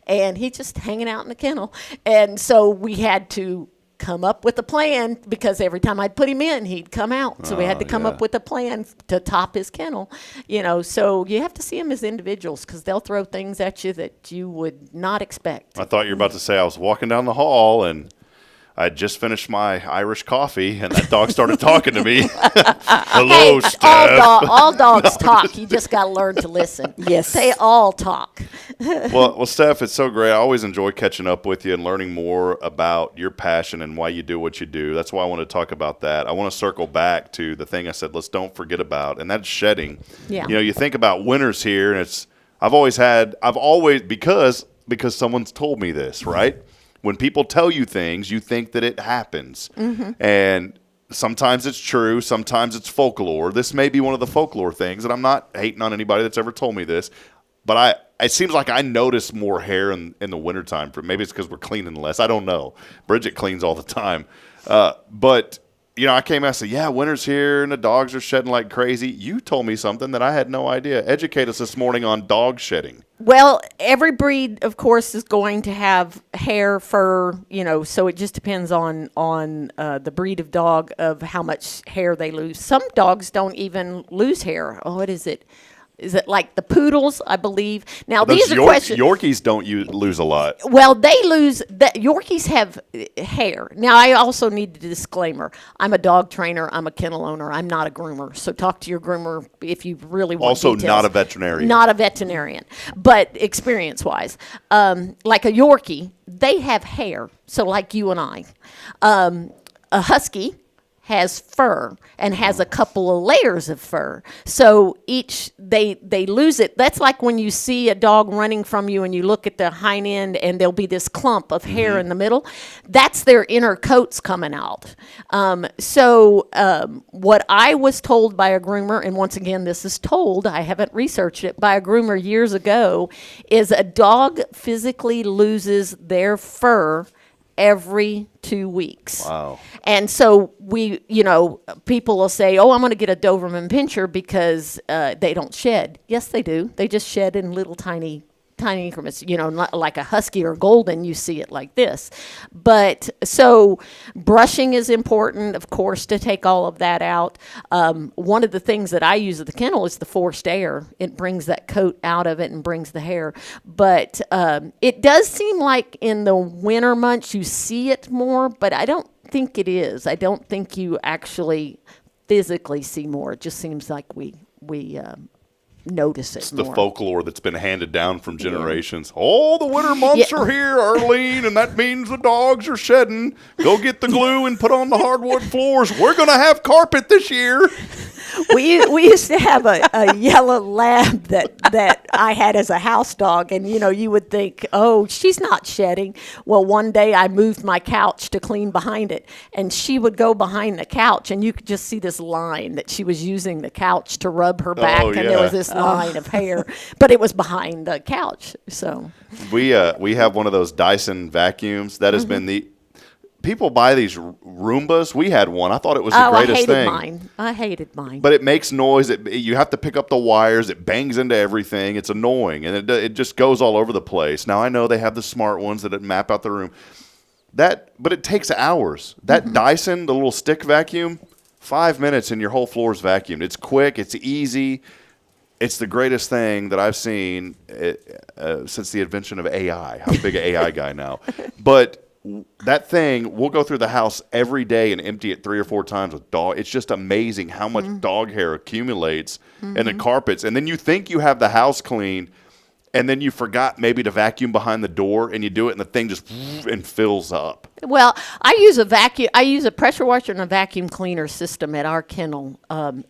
and he's just hanging out in the kennel. And so we had to come up with a plan, because every time I'd put him in, he'd come out. So we had to come up with a plan to top his kennel. So you have to see them as individuals, because they'll throw things at you that you would not expect. I thought you were about to say I was walking down the hall and I just finished my Irish coffee, and that dog started talking to me. Hello, Steph. All dogs talk. You just got to learn to listen. Yes. They all talk. Well, Steph, it's so great. I always enjoy catching up with you and learning more about your passion and why you do what you do. That's why I want to talk about that. I want to circle back to the thing I said, let's don't forget about, and that's shedding. Yeah. You think about winters here, and I've always because someone's told me this, right? When people tell you things, you think that it happens. Mm-hmm. And sometimes it's true. Sometimes it's folklore. This may be one of the folklore things, and I'm not hating on anybody that's ever told me this. But it seems like I notice more hair in the wintertime. Maybe it's because we're cleaning less. I don't know. Bridget cleans all the time. But I came out and said, yeah, winter's here and the dogs are shedding like crazy. You told me something that I had no idea. Educate us this morning on dog shedding. Well, every breed, of course, is going to have hair, fur, so it just depends on the breed of dog of how much hair they lose. Some dogs don't even lose hair. Oh, what is it? Is it like the poodles, I believe? Now, these are questions. Yorkies don't lose a lot. Well, they lose. Yorkies have hair. Now, I also need a disclaimer. I'm a dog trainer. I'm a kennel owner. I'm not a groomer. So talk to your groomer if you really want also details. Not a veterinarian. Not a veterinarian. But experience-wise, like a Yorkie, they have hair. So like you and I. A husky has fur and has a couple of layers of fur. So they lose it. That's like when you see a dog running from you and you look at the hind end and there'll be this clump of hair in the middle. That's their inner coats coming out. What I was told by a groomer, and once again, this is told, I haven't researched it, by a groomer years ago, is a dog physically loses their fur every 2 weeks. Wow. And so people will say, oh, I'm going to get a Doberman Pinscher because they don't shed. Yes, they do. They just shed in little tiny increments, not like a husky or golden, you see it like this. But so brushing is important, of course, to take all of that out. One of the things that I use at the kennel is the forced air. It brings that coat out of it and brings the hair. But it does seem like in the winter months you see it more, but I don't think it is. I don't think you actually physically see more. It just seems like we notice it. It's more. the folklore that's been handed down from generations. Oh, the winter months are here, Arlene, and that means the dogs are shedding. Go get the glue and put on the hardwood floors. We're going to have carpet this year. We used to have a yellow lab that I had as a house dog, and you would think, oh, she's not shedding. Well, one day I moved my couch to clean behind it, and she would go behind the couch, and you could just see this line that she was using the couch to rub her back, and there was this line of hair, but it was behind the couch. So we have one of those Dyson vacuums that has been the. People buy these Roombas. We had one. I thought it was the greatest thing. I hated mine. But it makes noise. You have to pick up the wires. It bangs into everything. It's annoying, and it just goes all over the place. Now, I know they have the smart ones that map out the room. But it takes hours. That Dyson, the little stick vacuum, 5 minutes and your whole floor's vacuumed. It's quick. It's easy. It's the greatest thing that I've seen since the invention of AI. I'm a big AI guy now. But that thing, we'll go through the house every day and empty it 3 or 4 times with dog. It's just amazing how much dog hair accumulates in the carpets. And then you think you have the house clean, and then you forgot maybe to vacuum behind the door, and you do it, and the thing just and fills up. Well, I use a vacuum. I use a pressure washer and a vacuum cleaner system at our kennel.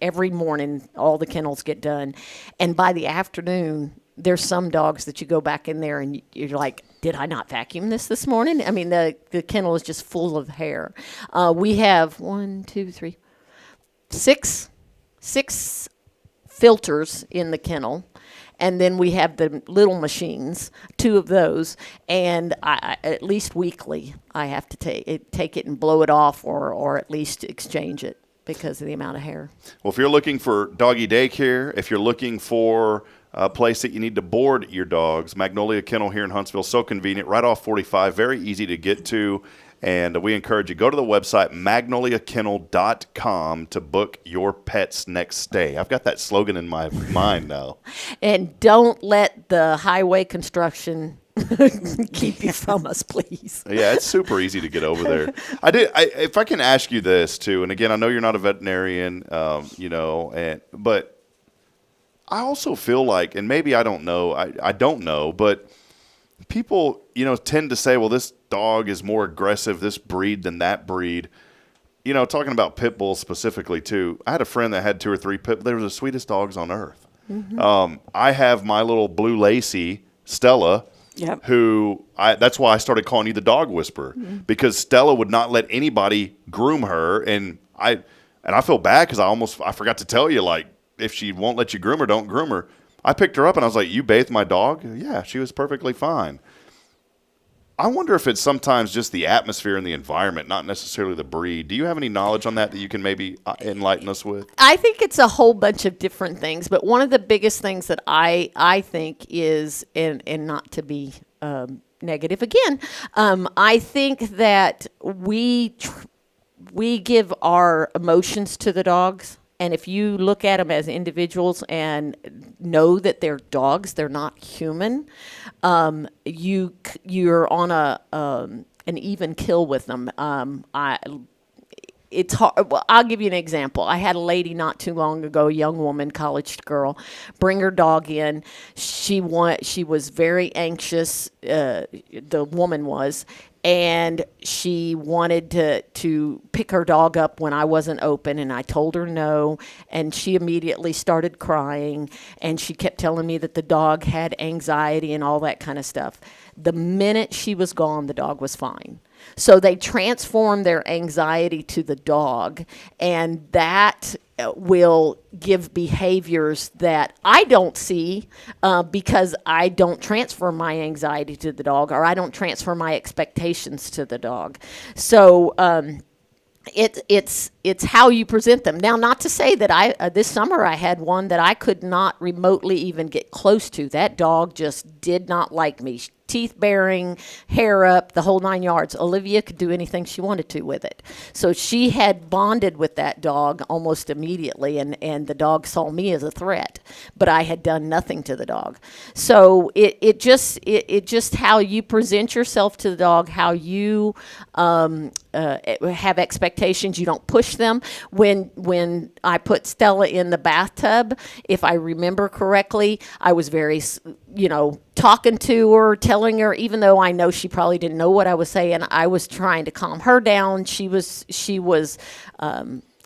Every morning, all the kennels get done, and by the afternoon, there's some dogs that you go back in there and you're like, did I not vacuum this morning? I mean, the kennel is just full of hair. We have 6 filters in the kennel. And then we have the little machines, 2 of those. And I at least weekly, I have to take it and blow it off or at least exchange it because of the amount of hair. Well, if you're looking for doggy daycare, if you're looking for a place that you need to board your dogs, Magnolia Kennel here in Huntsville, so convenient, right off 45, very easy to get to. And we encourage you, go to the website, magnoliakennel.com, to book your pet's next stay. I've got that slogan in my mind now. And don't let the highway construction keep you from us, please. Yeah, it's super easy to get over there. If I can ask you this, too, and again, I know you're not a veterinarian, but I also feel like, and maybe I don't know, I don't know, but people, tend to say, well, this dog is more aggressive, this breed than that breed. Talking about pit bulls specifically, too. I had a friend that had 2 or 3 pit bulls. They were the sweetest dogs on earth. I have my little blue Lacey, Stella, that's why I started calling you the dog whisperer, because Stella would not let anybody groom her. And I feel bad because I forgot to tell you, like, if she won't let you groom her, don't groom her. I picked her up and I was like, you bathed my dog? Yeah, she was perfectly fine. I wonder if it's sometimes just the atmosphere and the environment, not necessarily the breed. Do you have any knowledge on that you can maybe enlighten us with? I think it's a whole bunch of different things, but one of the biggest things that I think is, and not to be negative again, I think that we give our emotions to the dogs. And if you look at them as individuals and know that they're dogs, they're not human, you're on an even kill with them. It's hard. Well, I'll give you an example. I had a lady not too long ago, a young woman, college girl, bring her dog in. She was very anxious. The woman was. And she wanted to pick her dog up when I wasn't open, and I told her no, and she immediately started crying, and she kept telling me that the dog had anxiety and all that kind of stuff. The minute she was gone, the dog was fine. So they transform their anxiety to the dog, and that will give behaviors that I don't see because I don't transfer my anxiety to the dog, or I don't transfer my expectations to the dog. So it's how you present them. Now, not to say that this summer I had one that I could not remotely even get close to. That dog just did not like me. Teeth baring, hair up, the whole 9 yards. Olivia could do anything she wanted to with it. So she had bonded with that dog almost immediately, and the dog saw me as a threat, but I had done nothing to the dog. So it just how you present yourself to the dog, how you have expectations. You don't push them. When I put Stella in the bathtub, if I remember correctly, I was very, talking to her, telling her, even though I know she probably didn't know what I was saying, I was trying to calm her down. She was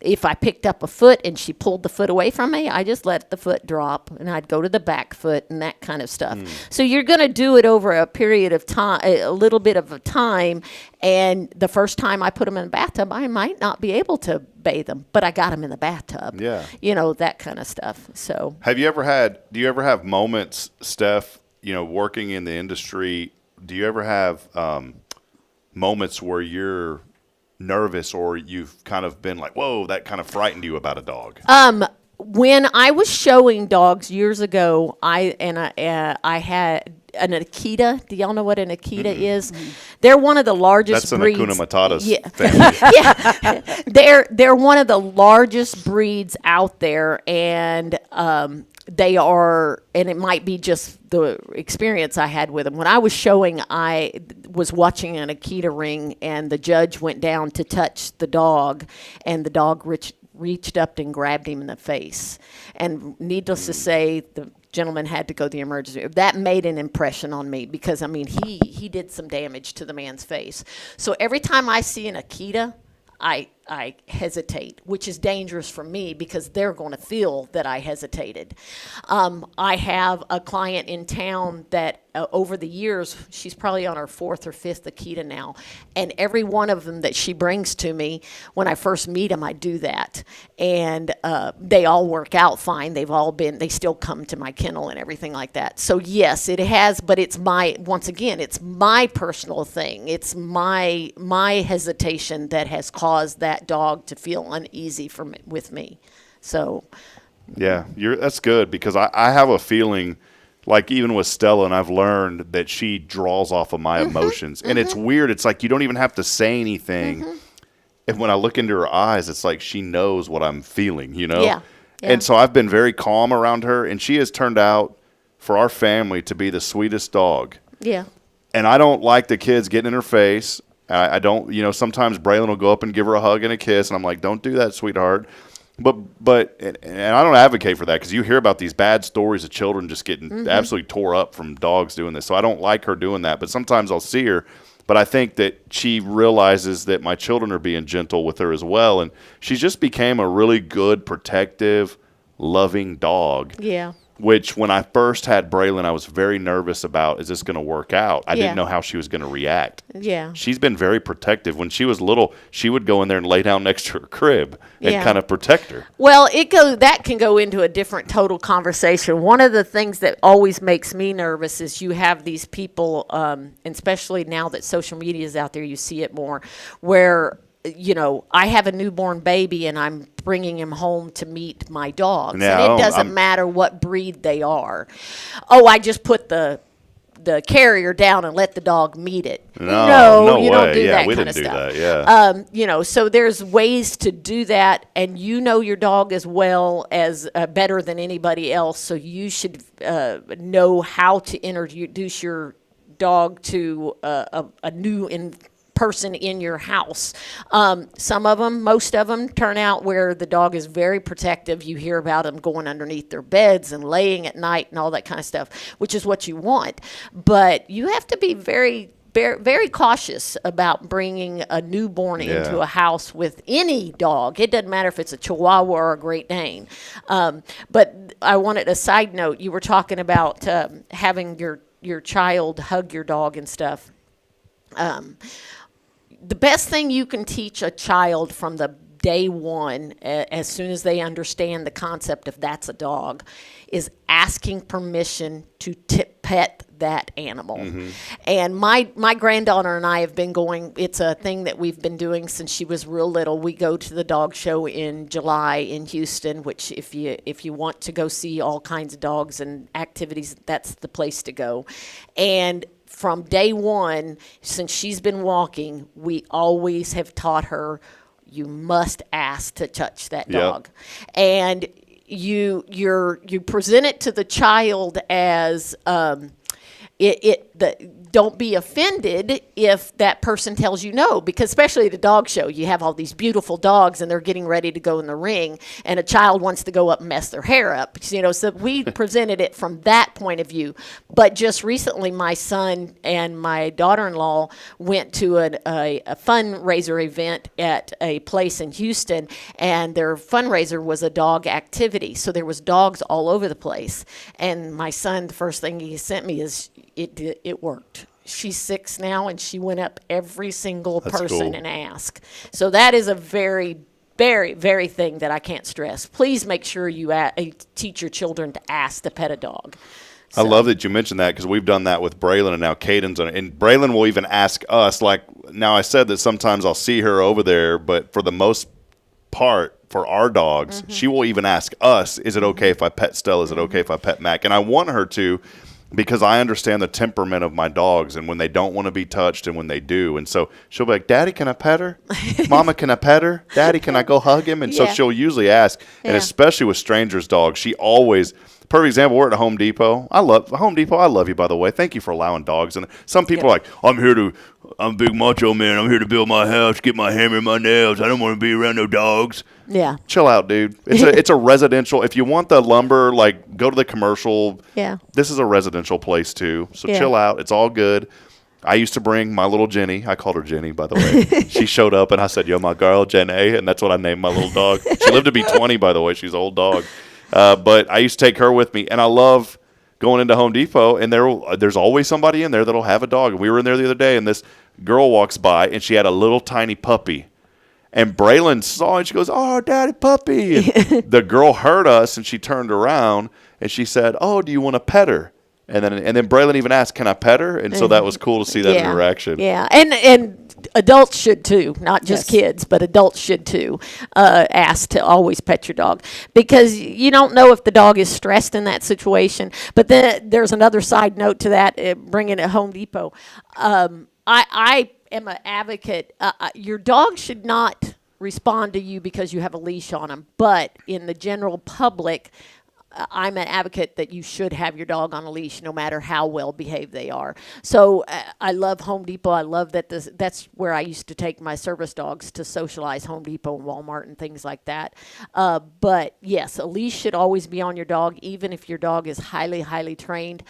if I picked up a foot and she pulled the foot away from me, I just let the foot drop, and I'd go to the back foot and that kind of stuff. So you're going to do it over a period of time, a little bit of a time, and the first time I put them in the bathtub, I might not be able to bathe them, but I got them in the bathtub. Yeah. That kind of stuff. So do you ever have moments, Steph, working in the industry, do you ever have moments where you're nervous or you've kind of been like, whoa, that kind of frightened you about a dog? When I was showing dogs years ago, I had an Akita. Do y'all know what an Akita is? They're one of the largest breeds. That's an Hakuna Matata's family. Yeah. They're one of the largest breeds out there, and they are, and it might be just the experience I had with them. When I was showing, I was watching an Akita ring, and the judge went down to touch the dog, and the dog reached up and grabbed him in the face. And needless to say, the gentleman had to go to the emergency room. That made an impression on me because, he did some damage to the man's face. So every time I see an Akita, I hesitate, which is dangerous for me because they're going to feel that I hesitated. I have a client in town that over the years, she's probably on her 4th or 5th Akita now, and every one of them that she brings to me, when I first meet them, I do that, and they all work out fine. They still come to my kennel and everything like that. So yes, it has, but it's it's my personal thing. It's my hesitation that has caused that dog to feel uneasy with me. So yeah, that's good because I have a feeling like even with Stella, and I've learned that she draws off of my emotions. And it's weird. It's like you don't even have to say anything. And when I look into her eyes, it's like she knows what I'm feeling, Yeah. And so I've been very calm around her, and she has turned out for our family to be the sweetest dog. Yeah. And I don't like the kids getting in her face. I don't, sometimes Braylon will go up and give her a hug and a kiss, and I'm like, don't do that, sweetheart. But I don't advocate for that because you hear about these bad stories of children just getting absolutely tore up from dogs doing this. So I don't like her doing that. But sometimes I'll see her. But I think that she realizes that my children are being gentle with her as well. And she just became a really good, protective, loving dog. Yeah. which when I first had Braylon, I was very nervous about, is this going to work out? I didn't know how she was going to react. Yeah. She's been very protective. When she was little, she would go in there and lay down next to her crib and kind of protect her. Well, that can go into a different total conversation. One of the things that always makes me nervous is you have these people, especially now that social media is out there, you see it more, where I have a newborn baby and I'm bringing him home to meet my dogs. And it doesn't matter what breed they are. Oh, I just put the carrier down and let the dog meet it. No you way. don't do that we kind didn't of do stuff. that. Yeah. So there's ways to do that, and your dog as well as better than anybody else. So you should know how to introduce your dog to a new person in your house. Some of them, most of them, turn out where the dog is very protective. You hear about them going underneath their beds and laying at night and all that kind of stuff, which is what you want. But you have to be very, very cautious about bringing a newborn into a house with any dog. It doesn't matter if it's a Chihuahua or a Great Dane. But I wanted a side note. You were talking about having your child hug your dog and stuff. The best thing you can teach a child from the day one, as soon as they understand the concept of that's a dog, is asking permission to pet that animal. Mm-hmm. And my granddaughter and I have been going, it's a thing that we've been doing since she was real little. We go to the dog show in July in Houston, which if you want to go see all kinds of dogs and activities, that's the place to go. And from day one, since she's been walking, we always have taught her, you must ask to touch that dog. And you present it to the child as don't be offended if that person tells you no, because especially at a dog show, you have all these beautiful dogs and they're getting ready to go in the ring, and a child wants to go up and mess their hair up. So we presented it from that point of view. But just recently, my son and my daughter-in-law went to a fundraiser event at a place in Houston, and their fundraiser was a dog activity. So there was dogs all over the place. And my son, the first thing he sent me is, it worked. She's 6 now, and she went up every single person and asked. So that is a very, very, very thing that I can't stress. Please make sure you teach your children to ask to pet a dog. I love that you mentioned that, because we've done that with Braylon, and now Caden's on it. And Braylon will even ask us, now I said that sometimes I'll see her over there, but for the most part, for our dogs, she will even ask us, is it okay if I pet Stella? Is it okay if I pet Mac? And I want her to, because I understand the temperament of my dogs and when they don't want to be touched and when they do. And so she'll be like, Daddy, can I pet her? Mama, can I pet her? Daddy, can I go hug him? And so she'll usually ask. And especially with strangers' dogs, she always, perfect example, we're at a Home Depot. I love you, by the way. Thank you for allowing dogs. And some people are like, I'm a big macho man. I'm here to build my house, get my hammer and my nails. I don't want to be around no dogs. Yeah. Chill out, dude. It's a residential. If you want the lumber, go to the commercial. Yeah. This is a residential place too. So chill out. It's all good. I used to bring my little Jenny. I called her Jenny, by the way. She showed up and I said, yo, my girl, Jenny. And that's what I named my little dog. She lived to be 20, by the way. She's an old dog. But I used to take her with me. And I love going into Home Depot, and there's always somebody in there that'll have a dog. We were in there the other day, and this girl walks by, and she had a little tiny puppy. And Braylon saw it. She goes, oh, daddy, puppy. And the girl heard us, and she turned around, and she said, oh, do you want to pet her? And then Braylon even asked, can I pet her? And so that was cool to see that interaction. Yeah, and adults should too, not just kids, but adults should too ask to always pet your dog, because you don't know if the dog is stressed in that situation. But then there's another side note to that, bringing it Home Depot. I am an advocate. Your dog should not respond to you because you have a leash on him, but in the general public, I'm an advocate that you should have your dog on a leash no matter how well behaved they are. So I love Home Depot. I love that that's where I used to take my service dogs to socialize, Home Depot and Walmart and things like that. But yes, a leash should always be on your dog, even if your dog is highly, highly trained,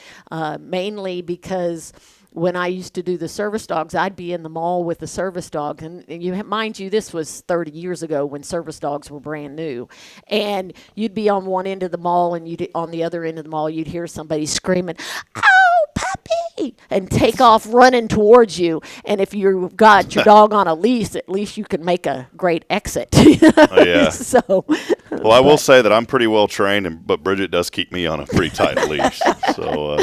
mainly because when I used to do the service dogs, I'd be in the mall with the service dog. And mind you, this was 30 years ago when service dogs were brand new. And you'd be on one end of the mall, and on the other end of the mall, you'd hear somebody screaming, "Oh, puppy!" and take off running towards you. And if you've got your dog on a leash, at least you can make a great exit. Oh, yeah. So, well, I will say that I'm pretty well trained, but Bridget does keep me on a pretty tight leash. So,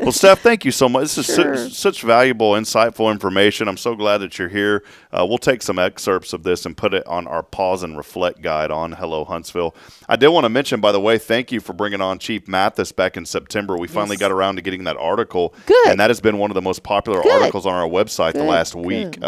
well, Steph, thank you so much. This is such valuable, insightful information. I'm so glad that you're here. We'll take some excerpts of this and put it on our Pause and Reflect guide on Hello Huntsville. I did want to mention, by the way, thank you for bringing on Chief Mathis back in September. We finally got around to getting that article. Good. And that has been one of the most popular articles on our website the last week.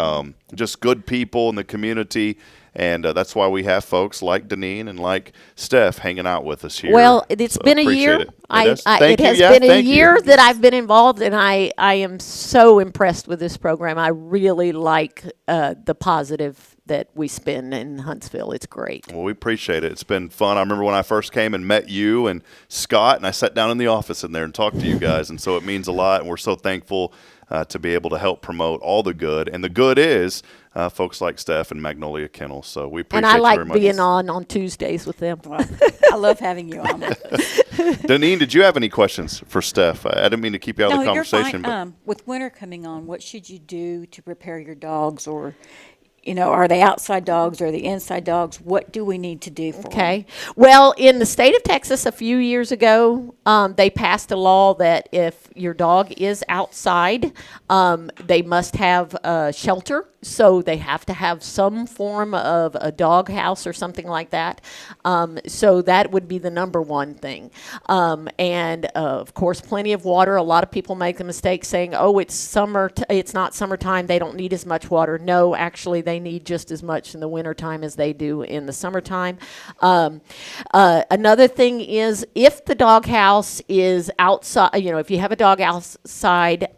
Just good people in the community. And that's why we have folks like Deneen and like Steph hanging out with us here. Well, it's been a year. It It has been a year that I've been involved, and I am so impressed with this program. I really like the positive that we spin in Huntsville. It's great. Well, we appreciate it. It's been fun. I remember when I first came and met you and Scott, and I sat down in the office in there and talked to you guys, and so it means a lot, and we're so thankful to be able to help promote all the good. And the good is folks like Steph and Magnolia Kennel. So we appreciate you very much. And I like being on Tuesdays with them. Well, I love having you on. Deneen, did you have any questions for Steph? I didn't mean to keep you out of the conversation. You're fine. With winter coming on, what should you do to prepare your dogs? Or, are they outside dogs or the inside dogs? What do we need to do for them? Well, in the state of Texas a few years ago, they passed a law that if your dog is outside, they must have a shelter. So they have to have some form of a dog house or something like that. So that would be the number one thing. And of course, plenty of water. A lot of people make the mistake saying, "Oh, it's summer. It's not summertime. They don't need as much water." No, actually, they need just as much in the wintertime as they do in the summertime. Another thing is, if the dog house is outside, if you have a dog outside.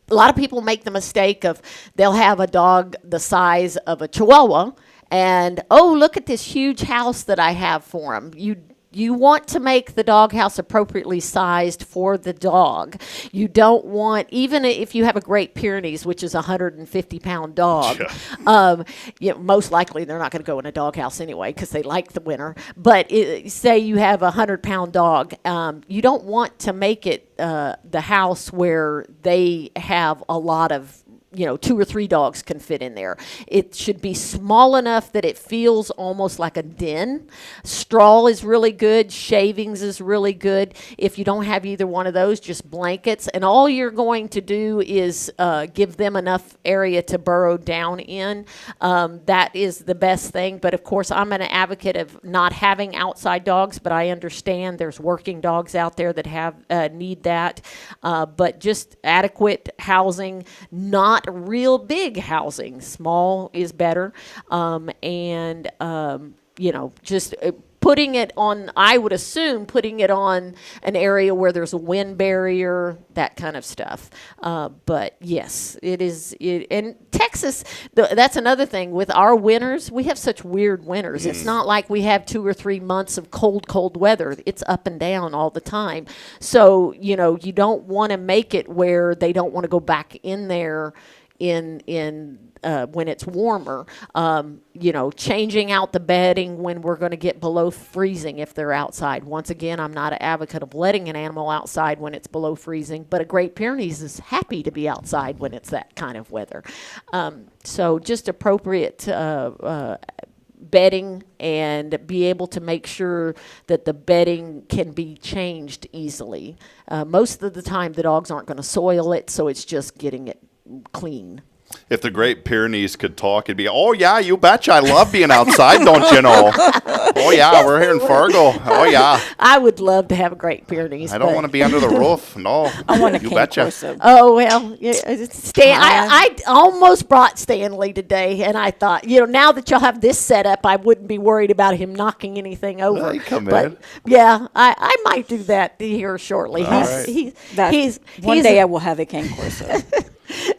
A lot of people make the mistake of they'll have a dog the size of a Chihuahua and, "Oh, look at this huge house that I have for him." You want to make the dog house appropriately sized for the dog. You don't want, even if you have a Great Pyrenees, which is a 150-pound dog, most likely they're not going to go in a dog house anyway because they like the winter. But say you have a 100-pound dog, you don't want to make it the house where they have a lot of 2 or 3 dogs can fit in there. It should be small enough that it feels almost like a den. Straw is really good. Shavings is really good. If you don't have either one of those, just blankets. And all you're going to do is give them enough area to burrow down in. That is the best thing. But of course, I'm an advocate of not having outside dogs, but I understand there's working dogs out there that have need that. But just adequate housing, not real big housing. Small is better. Just putting it on, I would assume, putting it on an area where there's a wind barrier, that kind of stuff. But yes, it is. And Texas, that's another thing. With our winters, we have such weird winters. It's not like we have 2 or 3 months of cold weather. It's up and down all the time. So, you don't want to make it where they don't want to go back in there when it's warmer, changing out the bedding when we're going to get below freezing if they're outside. Once again, I'm not an advocate of letting an animal outside when it's below freezing, but a Great Pyrenees is happy to be outside when it's that kind of weather. So just appropriate bedding and be able to make sure that the bedding can be changed easily. Most of the time, the dogs aren't going to soil it, so it's just getting it clean. If the Great Pyrenees could talk, it'd be, "Oh, yeah, you betcha. I love being outside, don't you know? Oh, yeah, we're here in Fargo. Oh, yeah." I would love to have a Great Pyrenees. I don't want to be under the roof. No. I want a you King betcha. Corso. Oh, well, I almost brought Stanley today, and I thought, now that y'all have this set up, I wouldn't be worried about him knocking anything over. No, he come in. Yeah, I might do that here shortly. One day I will have a King Corso.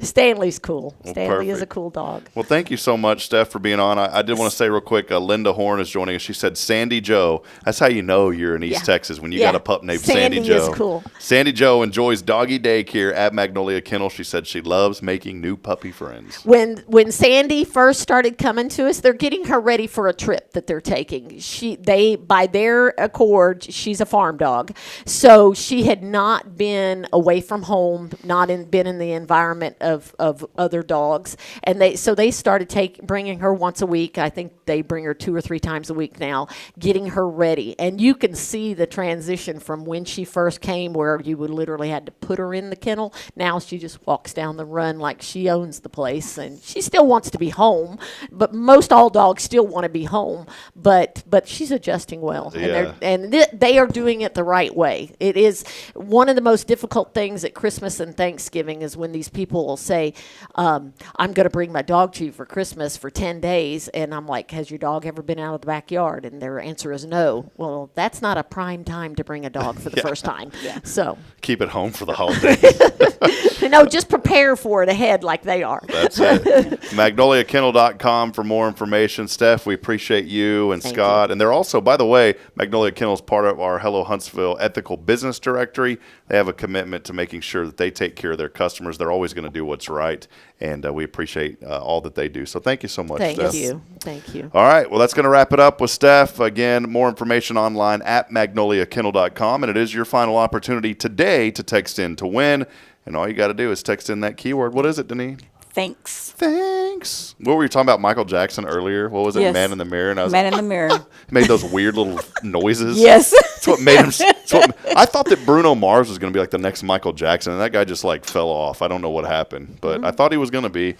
Stanley's cool. Well, Stanley is a perfect. cool dog. Well, thank you so much, Steph, for being on. I did want to say real quick, Linda Horn is joining us. She said Sandy Joe. That's how you know you're in East Texas, when you got a pup named Sandy Joe. Is cool. Sandy Joe enjoys doggy daycare at Magnolia Kennel. She said she loves making new puppy friends. When Sandy first started coming to us, they're getting her ready for a trip that they're taking. They by their accord, she's a farm dog, so she had not been away from home, been in the environment of other dogs, and they started bringing her once a week. I think they bring her 2 or 3 times a week now, getting her ready, and you can see the transition from when she first came, where you would literally had to put her in the kennel. Now she just walks down the run like she owns the place, and she still wants to be home, but most all dogs still want to be home, but she's adjusting well. Yeah. And they are doing it the right way. It is one of the most difficult things at Christmas and Thanksgiving is when these people will say, I'm going to bring my dog to you for Christmas for 10 days. And I'm like, has your dog ever been out of the backyard? And their answer is no. Well, that's not a prime time to bring a dog for the first time. So keep it home for the holidays. No, just prepare for it ahead like they are. That's it. MagnoliaKennel.com for more information. Steph, we appreciate you and Scott. And they're also, by the way, Magnolia Kennel is part of our Hello Huntsville Ethical Business Directory. They have a commitment to making sure that they take care of their customers. They're always going to do what's right, and we appreciate all that they do. So thank you so much, Steph. Thank you. All right, well, that's going to wrap it up with Steph. Again, more information online at MagnoliaKennel.com, and it is your final opportunity today to text in to win. And all you got to do is text in that keyword. What is it, Denise? Thanks. What were you talking about, Michael Jackson earlier? What was it? Yes. Man in the Mirror? And I was Man in the Mirror. He made those weird little noises. Yes. That's what made him. I thought that Bruno Mars was going to be like the next Michael Jackson, and that guy just like fell off. I don't know what happened, but I thought he was going to be.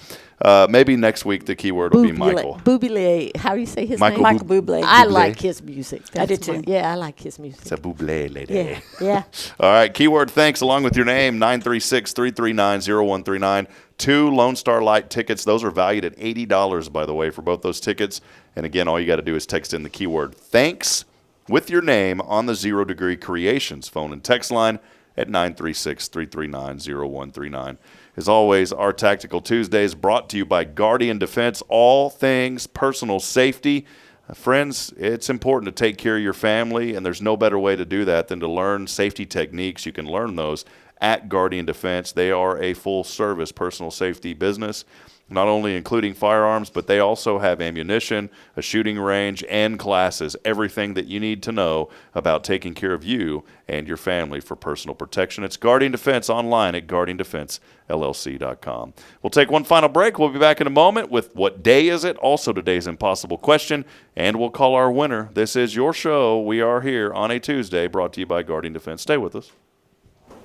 Maybe next week the keyword will be Michael. Bublé. How do you say his name? Michael Bublé. I like his music. I did too. Yeah, I like his music. It's a Bublé lady. Yeah. All right, keyword thanks along with your name, 936-339-0139. 2 Lone Star Light tickets. Those are valued at $80, by the way, for both those tickets. And again, all you got to do is text in the keyword thanks with your name on the 0 Degree Creations phone and text line at 936-339-0139. As always, our Tactical Tuesdays brought to you by Guardian Defense, all things personal safety. Friends, it's important to take care of your family, and there's no better way to do that than to learn safety techniques. You can learn those at Guardian Defense. They are a full-service personal safety business, not only including firearms, but they also have ammunition, a shooting range, and classes, everything that you need to know about taking care of you and your family for personal protection. It's Guardian Defense online at GuardianDefenseLLC.com. We'll take one final break. We'll be back in a moment with What Day Is It? Also today's impossible question, and we'll call our winner. This is your show. We are here on a Tuesday, brought to you by Guardian Defense. Stay with us.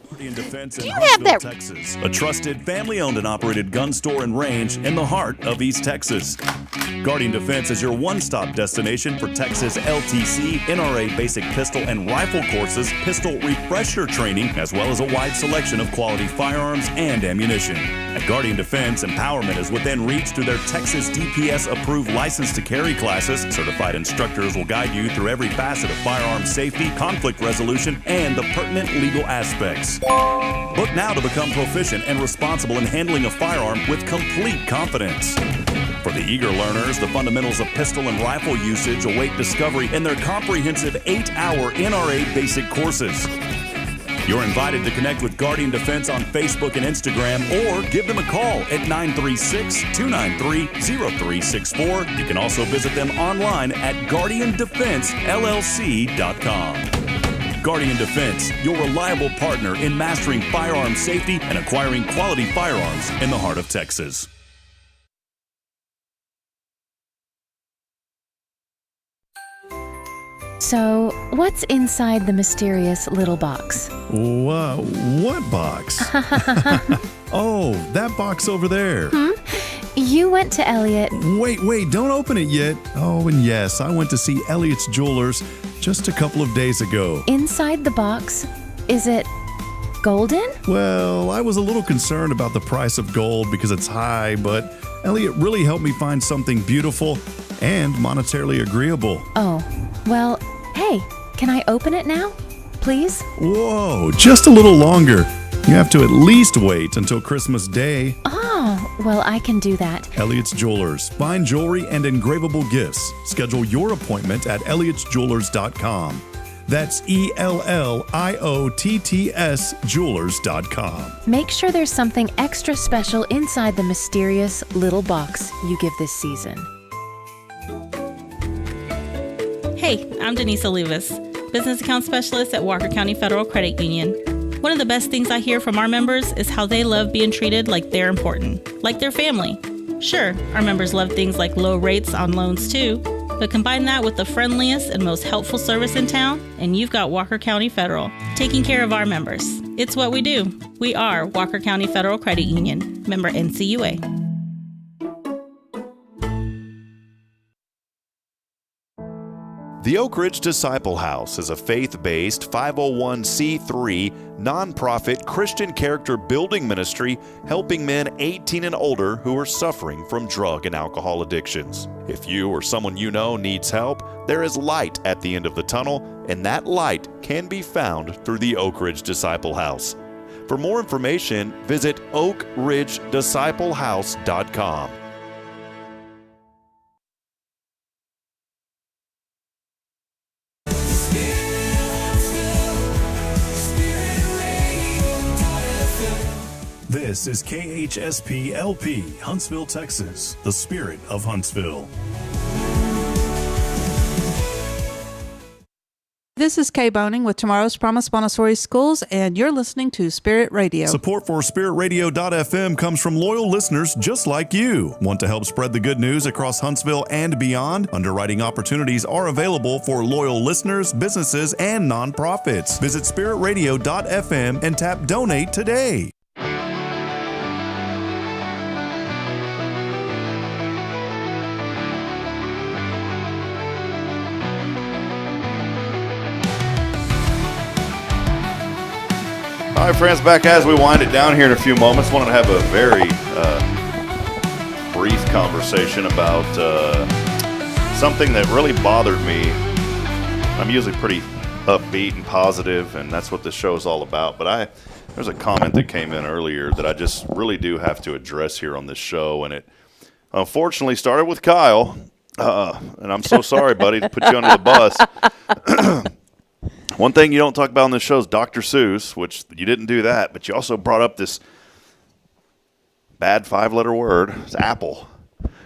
Guardian Defense in Huntsville, Texas. A trusted, family-owned and operated gun store and range in the heart of East Texas. Guardian Defense is your one-stop destination for Texas LTC, NRA basic pistol and rifle courses, pistol refresher training, as well as a wide selection of quality firearms and ammunition. At Guardian Defense, empowerment is within reach through their Texas DPS-approved license to carry classes. Certified instructors will guide you through every facet of firearm safety, conflict resolution, and the pertinent legal aspects. Book now to become proficient and responsible in handling a firearm with complete confidence. For the eager learners, the fundamentals of pistol and rifle usage await discovery in their comprehensive 8-hour NRA basic courses. You're invited to connect with Guardian Defense on Facebook and Instagram, or give them a call at 936-293-0364. You can also visit them online at GuardianDefenseLLC.com. Guardian Defense, your reliable partner in mastering firearm safety and acquiring quality firearms in the heart of Texas. So, what's inside the mysterious little box? What box? Oh, that box over there. You went to Elliot. Wait, don't open it yet. Oh, and yes, I went to see Elliot's Jewelers just a couple of days ago. Inside the box, is it golden? Well, I was a little concerned about the price of gold because it's high, but Elliot really helped me find something beautiful and monetarily agreeable. Oh, well, hey, can I open it now? Please? Whoa, just a little longer. You have to at least wait until Christmas Day. Oh, well, I can do that. Elliott's Jewelers. Fine jewelry and engravable gifts. Schedule your appointment at elliotsjewelers.com. That's ELLIOTTS Jewelers.com. Make sure there's something extra special inside the mysterious little box you give this season. Hey, I'm Denise Olivas, Business Account Specialist at Walker County Federal Credit Union. One of the best things I hear from our members is how they love being treated like they're important, like their family. Sure, our members love things like low rates on loans too, but combine that with the friendliest and most helpful service in town, and you've got Walker County Federal, taking care of our members. It's what we do. We are Walker County Federal Credit Union, member NCUA. The Oak Ridge Disciple House is a faith-based 501c3 nonprofit Christian character building ministry helping men 18 and older who are suffering from drug and alcohol addictions. If you or someone you know needs help, there is light at the end of the tunnel, and that light can be found through the Oak Ridge Disciple House. For more information, visit oakridgedisciplehouse.com. This is KHSP LP, Huntsville, Texas, the spirit of Huntsville. This is Kay Boning with Tomorrow's Promise Montessori Schools, and you're listening to Spirit Radio. Support for SpiritRadio.fm comes from loyal listeners just like you. Want to help spread the good news across Huntsville and beyond? Underwriting opportunities are available for loyal listeners, businesses, and nonprofits. Visit SpiritRadio.fm and tap Donate today. All right, friends, back as we wind it down here in a few moments. Wanted to have a very brief conversation about something that really bothered me. I'm usually pretty upbeat and positive, and that's what this show is all about. But there's a comment that came in earlier that I just really do have to address here on this show, and it unfortunately started with Kyle. And I'm so sorry, buddy, to put you under the bus. One thing you don't talk about on this show is Dr. Seuss, which you didn't do that, but you also brought up this bad 5-letter word. It's Apple.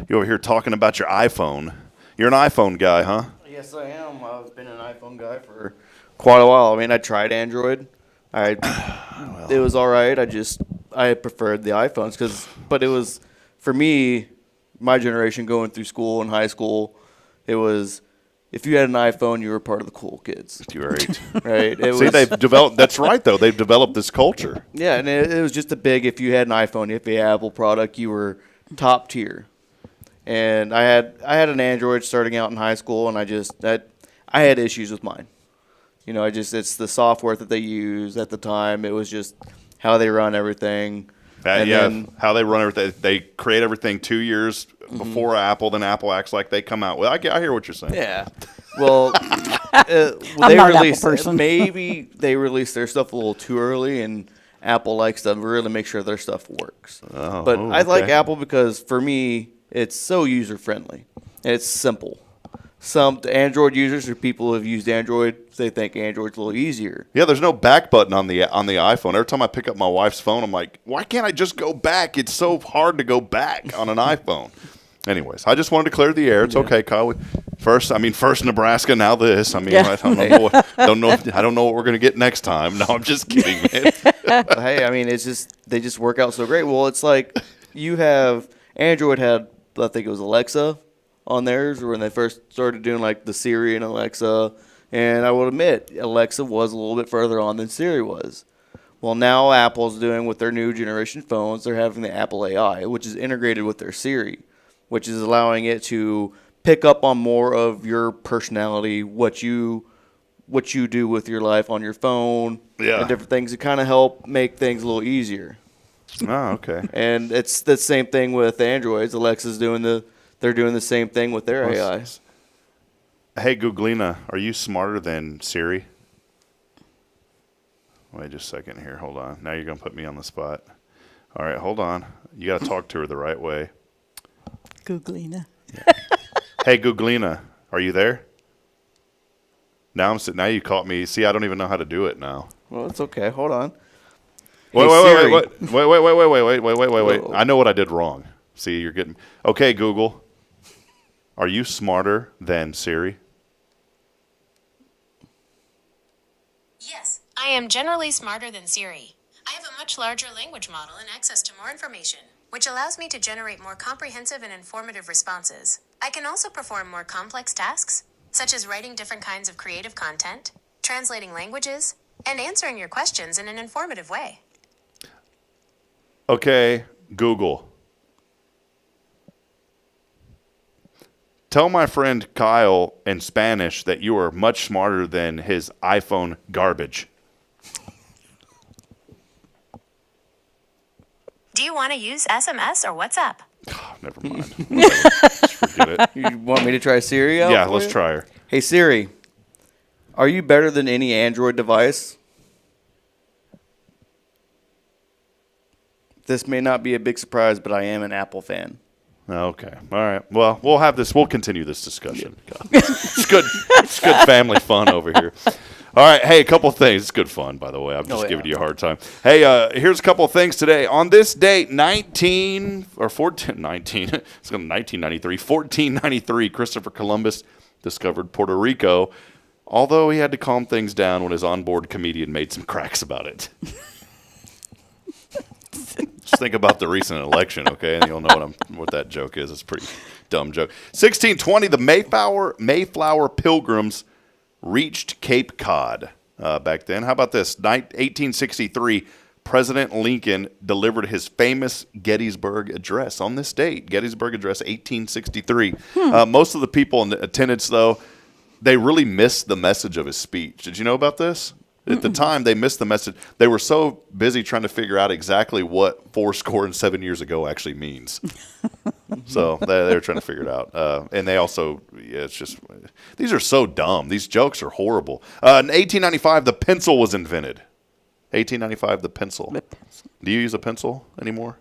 You over here talking about your iPhone. You're an iPhone guy, huh? Yes, I am. I've been an iPhone guy for quite a while. I mean, I tried Android. It was all right. I preferred the iPhones but it was, for me, my generation going through school and high school, it was, if you had an iPhone, you were part of the cool kids. You're right. Right? They've developed, that's right, though. They've developed this culture. Yeah, and it was just if you had an iPhone, if you had an Apple product, you were top tier. And I had an Android starting out in high school, and I had issues with mine. You know, it's the software that they use at the time. It was just how they run everything. How they run everything. They create everything 2 years before Apple, then Apple acts like they come out with. I hear what you're saying. Yeah. Well, maybe they released their stuff a little too early, and Apple likes to really make sure their stuff works. I like Apple because, for me, it's so user-friendly. And it's simple. Some Android users or people who have used Android, they think Android's a little easier. Yeah, there's no back button on the iPhone. Every time I pick up my wife's phone, I'm like, why can't I just go back? It's so hard to go back on an iPhone. Anyways, I just wanted to clear the air. It's okay, Kyle. First Nebraska, now this. I mean, I don't know what we're gonna get next time. No, I'm just kidding, man. Hey, I mean, they just work out so great. Well, it's like Android had, I think it was Alexa on theirs when they first started doing like the Siri and Alexa, and I will admit Alexa was a little bit further on than Siri was. Well, now Apple's doing with their new generation phones, they're having the Apple AI, which is integrated with their Siri, which is allowing it to pick up on more of your personality, what you do with your life on your phone, and different things to kind of help make things a little easier. Oh, okay. And it's the same thing with Androids. Alexa's they're doing the same thing with their AI. Hey, Googlina, are you smarter than Siri? Wait just a second here. Hold on. Now you're going to put me on the spot. All right, hold on. You got to talk to her the right way. Googlina. Yeah. Hey, Googlina, are you there? Now Now you caught me. See, I don't even know how to do it now. Well, it's okay. Hold on. Wait. Whoa. I know what I did wrong. See, you're getting... Okay, Google. Are you smarter than Siri? Yes, I am generally smarter than Siri. I have a much larger language model and access to more information, which allows me to generate more comprehensive and informative responses. I can also perform more complex tasks, such as writing different kinds of creative content, translating languages, and answering your questions in an informative way. Okay, Google. Tell my friend Kyle in Spanish that you are much smarter than his iPhone garbage. Do you want to use SMS or WhatsApp? Oh, never mind. Just forget it. You want me to try Siri out? Yeah, for let's you? try her. Hey, Siri, are you better than any Android device? This may not be a big surprise, but I am an Apple fan. Okay. All right. Well, we'll continue this discussion. It's good. It's good family fun over here. All right. Hey, a couple of things. It's good fun, by the way. I'm just giving you a hard time. Hey, here's a couple of things today. On this date, 1493, Christopher Columbus discovered Puerto Rico, although he had to calm things down when his onboard comedian made some cracks about it. Just think about the recent election, okay, and you'll know what that joke is. It's a pretty dumb joke. 1620, the Mayflower Pilgrims reached Cape Cod back then. How about this? 1863, President Lincoln delivered his famous Gettysburg Address on this date. Gettysburg Address, 1863. Most of the people in attendance, though, they really missed the message of his speech. Did you know about this? At the time, they missed the message. They were so busy trying to figure out exactly what 7 years ago actually means. So they were trying to figure it out. And they also, it's just, these are so dumb. These jokes are horrible. In 1895, the pencil was invented. 1895, the pencil. Do you use a pencil anymore?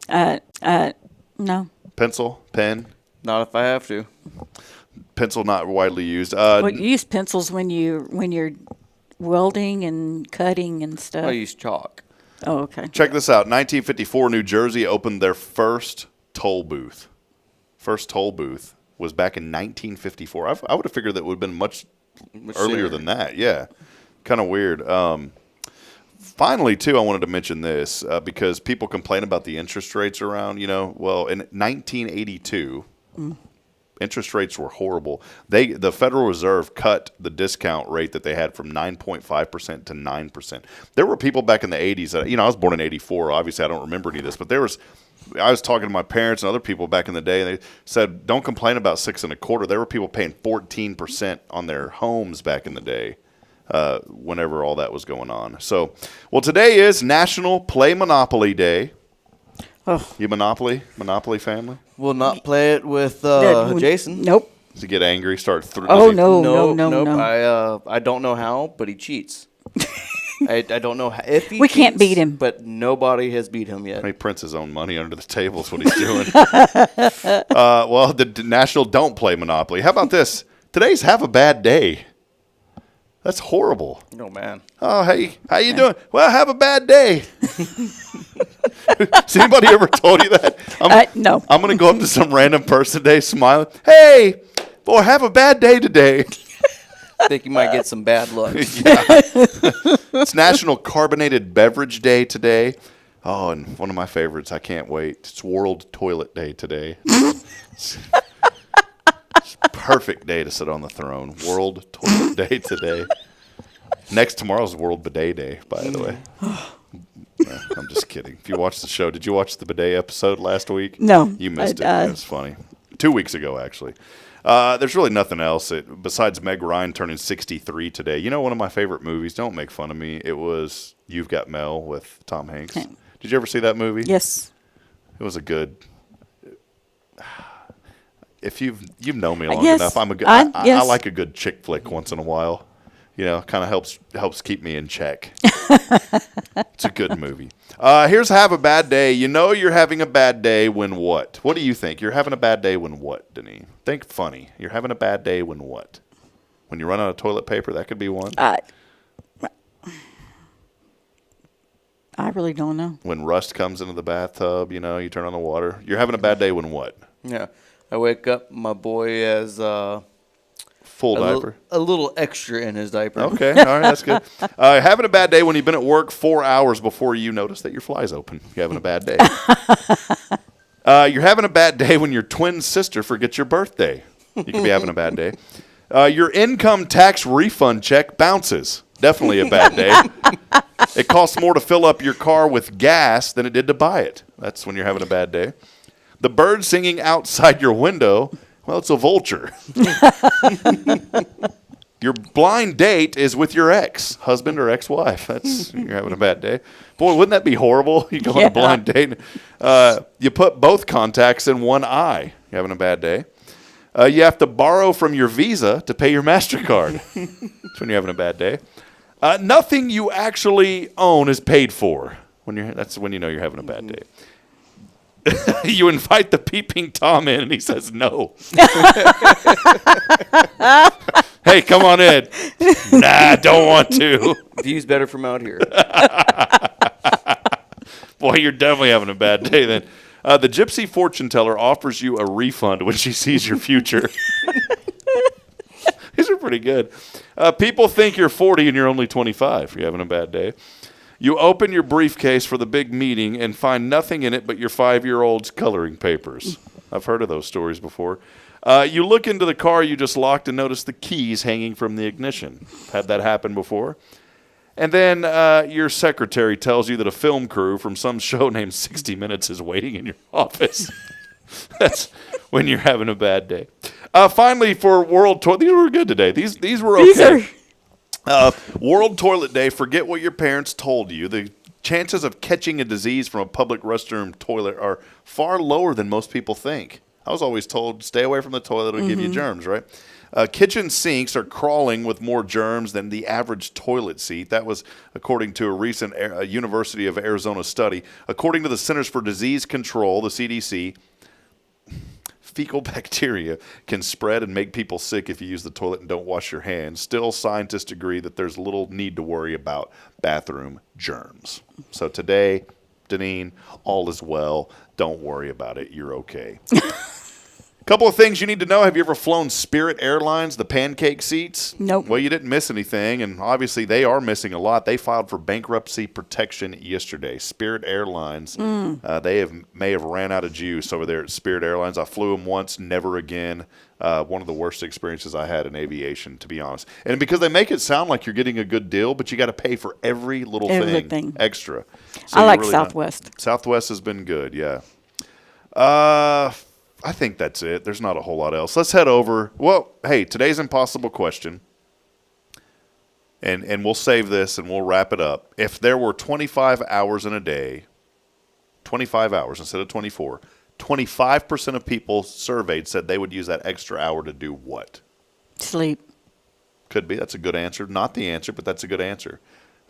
No. Pencil? Pen? Not if I have to. Pencil not widely used. Well, you use pencils when you're welding and cutting and stuff. I use chalk. Oh, okay. Check this out. 1954, New Jersey opened their first toll booth. First toll booth was back in 1954. I would have figured that would have been much earlier than that. Yeah. Kind of weird. Finally, too, I wanted to mention this because people complain about the interest rates around, well, in 1982, interest rates were horrible. The Federal Reserve cut the discount rate that they had from 9.5% to 9%. There were people back in the 80s that, I was born in 84. Obviously, I don't remember any of this, but I was talking to my parents and other people back in the day, and they said, don't complain about 6.25%. There were people paying 14% on their homes back in the day. Whenever all that was going on. So, today is National Play Monopoly Day. Oh. You Monopoly family? Will not play it with Jason. Nope. Does he get angry? No. I don't know how, but he cheats. I don't know if he We can't beat him. But nobody has beat him yet. He prints his own money under the table is what he's doing. The National Don't Play Monopoly. How about this? Today's Have a Bad Day. That's horrible. Oh, man. Oh, hey, how you doing? Well, have a bad day. Has anybody ever told you that? No. I'm going to go up to some random person today smiling. Hey, boy, have a bad day today. I think you might get some bad luck. Yeah. It's National Carbonated Beverage Day today. Oh, and one of my favorites, I can't wait. It's World Toilet Day today. It's perfect day to sit on the throne. World Toilet Day today. Tomorrow's World Bidet Day, by the way. I'm just kidding. If you watched the show, did you watch the bidet episode last week? No. You missed it. It was funny. 2 weeks ago, actually. There's really nothing else besides Meg Ryan turning 63 today. One of my favorite movies, don't make fun of me, it was You've Got Mel with Tom Hanks. Did you ever see that movie? Yes. It was a good... If you've known me long enough, I like a good chick flick once in a while. kind of helps keep me in check. It's a good movie. Here's Have a Bad Day. You're having a bad day when what? What do you think? You're having a bad day when what, Denise? Think funny. You're having a bad day when what? When you run out of toilet paper, that could be one. I really don't know. When rust comes into the bathtub, you turn on the water. You're having a bad day when what? Yeah. I wake up, my boy has full diaper. A little extra in his diaper. Okay, all right, that's good. Having a bad day when you've been at work 4 hours before you notice that your fly's open. You're having a bad day. You're having a bad day when your twin sister forgets your birthday. You could be having a bad day. Your income tax refund check bounces. Definitely a bad day. It costs more to fill up your car with gas than it did to buy it. That's when you're having a bad day. The bird singing outside your window, well, it's a vulture. Your blind date is with your ex-husband or ex-wife. You're having a bad day. Boy, wouldn't that be horrible? You go on a blind date. You put both contacts in one eye. You're having a bad day. You have to borrow from your Visa to pay your MasterCard. That's when you're having a bad day. Nothing you actually own is paid for. That's when you know you're having a bad day. You invite the peeping Tom in, and he says no. Hey, come on in. Nah, don't want to. View's better from out here. Boy, you're definitely having a bad day then. The gypsy fortune teller offers you a refund when she sees your future. These are pretty good. People think you're 40 and you're only 25. You're having a bad day. You open your briefcase for the big meeting and find nothing in it but your 5-year-old's coloring papers. I've heard of those stories before. You look into the car you just locked and notice the keys hanging from the ignition. Had that happen before. And then your secretary tells you that a film crew from some show named 60 Minutes is waiting in your office. That's when you're having a bad day. Finally, for World Toilet, these were good today. These were okay. World Toilet Day, forget what your parents told you. The chances of catching a disease from a public restroom toilet are far lower than most people think. I was always told, stay away from the toilet, it'll give you germs, right? Kitchen sinks are crawling with more germs than the average toilet seat. That was according to a recent University of Arizona study. According to the Centers for Disease Control, the CDC, fecal bacteria can spread and make people sick if you use the toilet and don't wash your hands. Still, scientists agree that there's little need to worry about bathroom germs. So today, Deneen, all is well. Don't worry about it. You're okay. Couple of things you need to know. Have you ever flown Spirit Airlines, the pancake seats? Nope. Well, you didn't miss anything, and obviously they are missing a lot. They filed for bankruptcy protection yesterday. Spirit Airlines, they may have ran out of juice over there at Spirit Airlines. I flew them once, never again. One of the worst experiences I had in aviation, to be honest. And because they make it sound like you're getting a good deal, but you got to pay for every little thing extra. So I like really Southwest. Southwest has been good, yeah. I think that's it. There's not a whole lot else. Let's head over. Well, hey, today's impossible question. And we'll save this and we'll wrap it up. If there were 25 hours in a day, 25 hours instead of 24, 25% of people surveyed said they would use that extra hour to do what? Sleep. Could be. That's a good answer. Not the answer, but that's a good answer.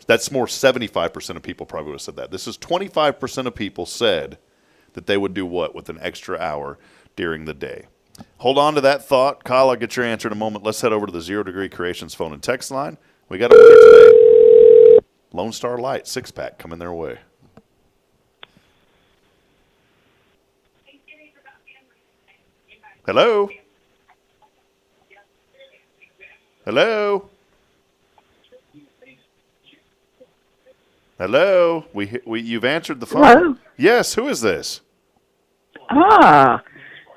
That's more 75% of people probably would have said that. This is 25% of people said that they would do what with an extra hour during the day. Hold on to that thought. Kyle, I'll get your answer in a moment. Let's head over to the Zero Degree Creations phone and text line. We got a winner today. Lone Star Light 6-pack coming their way. Hello? Hello? Hello? You've answered the phone. Hello? Yes, who is this?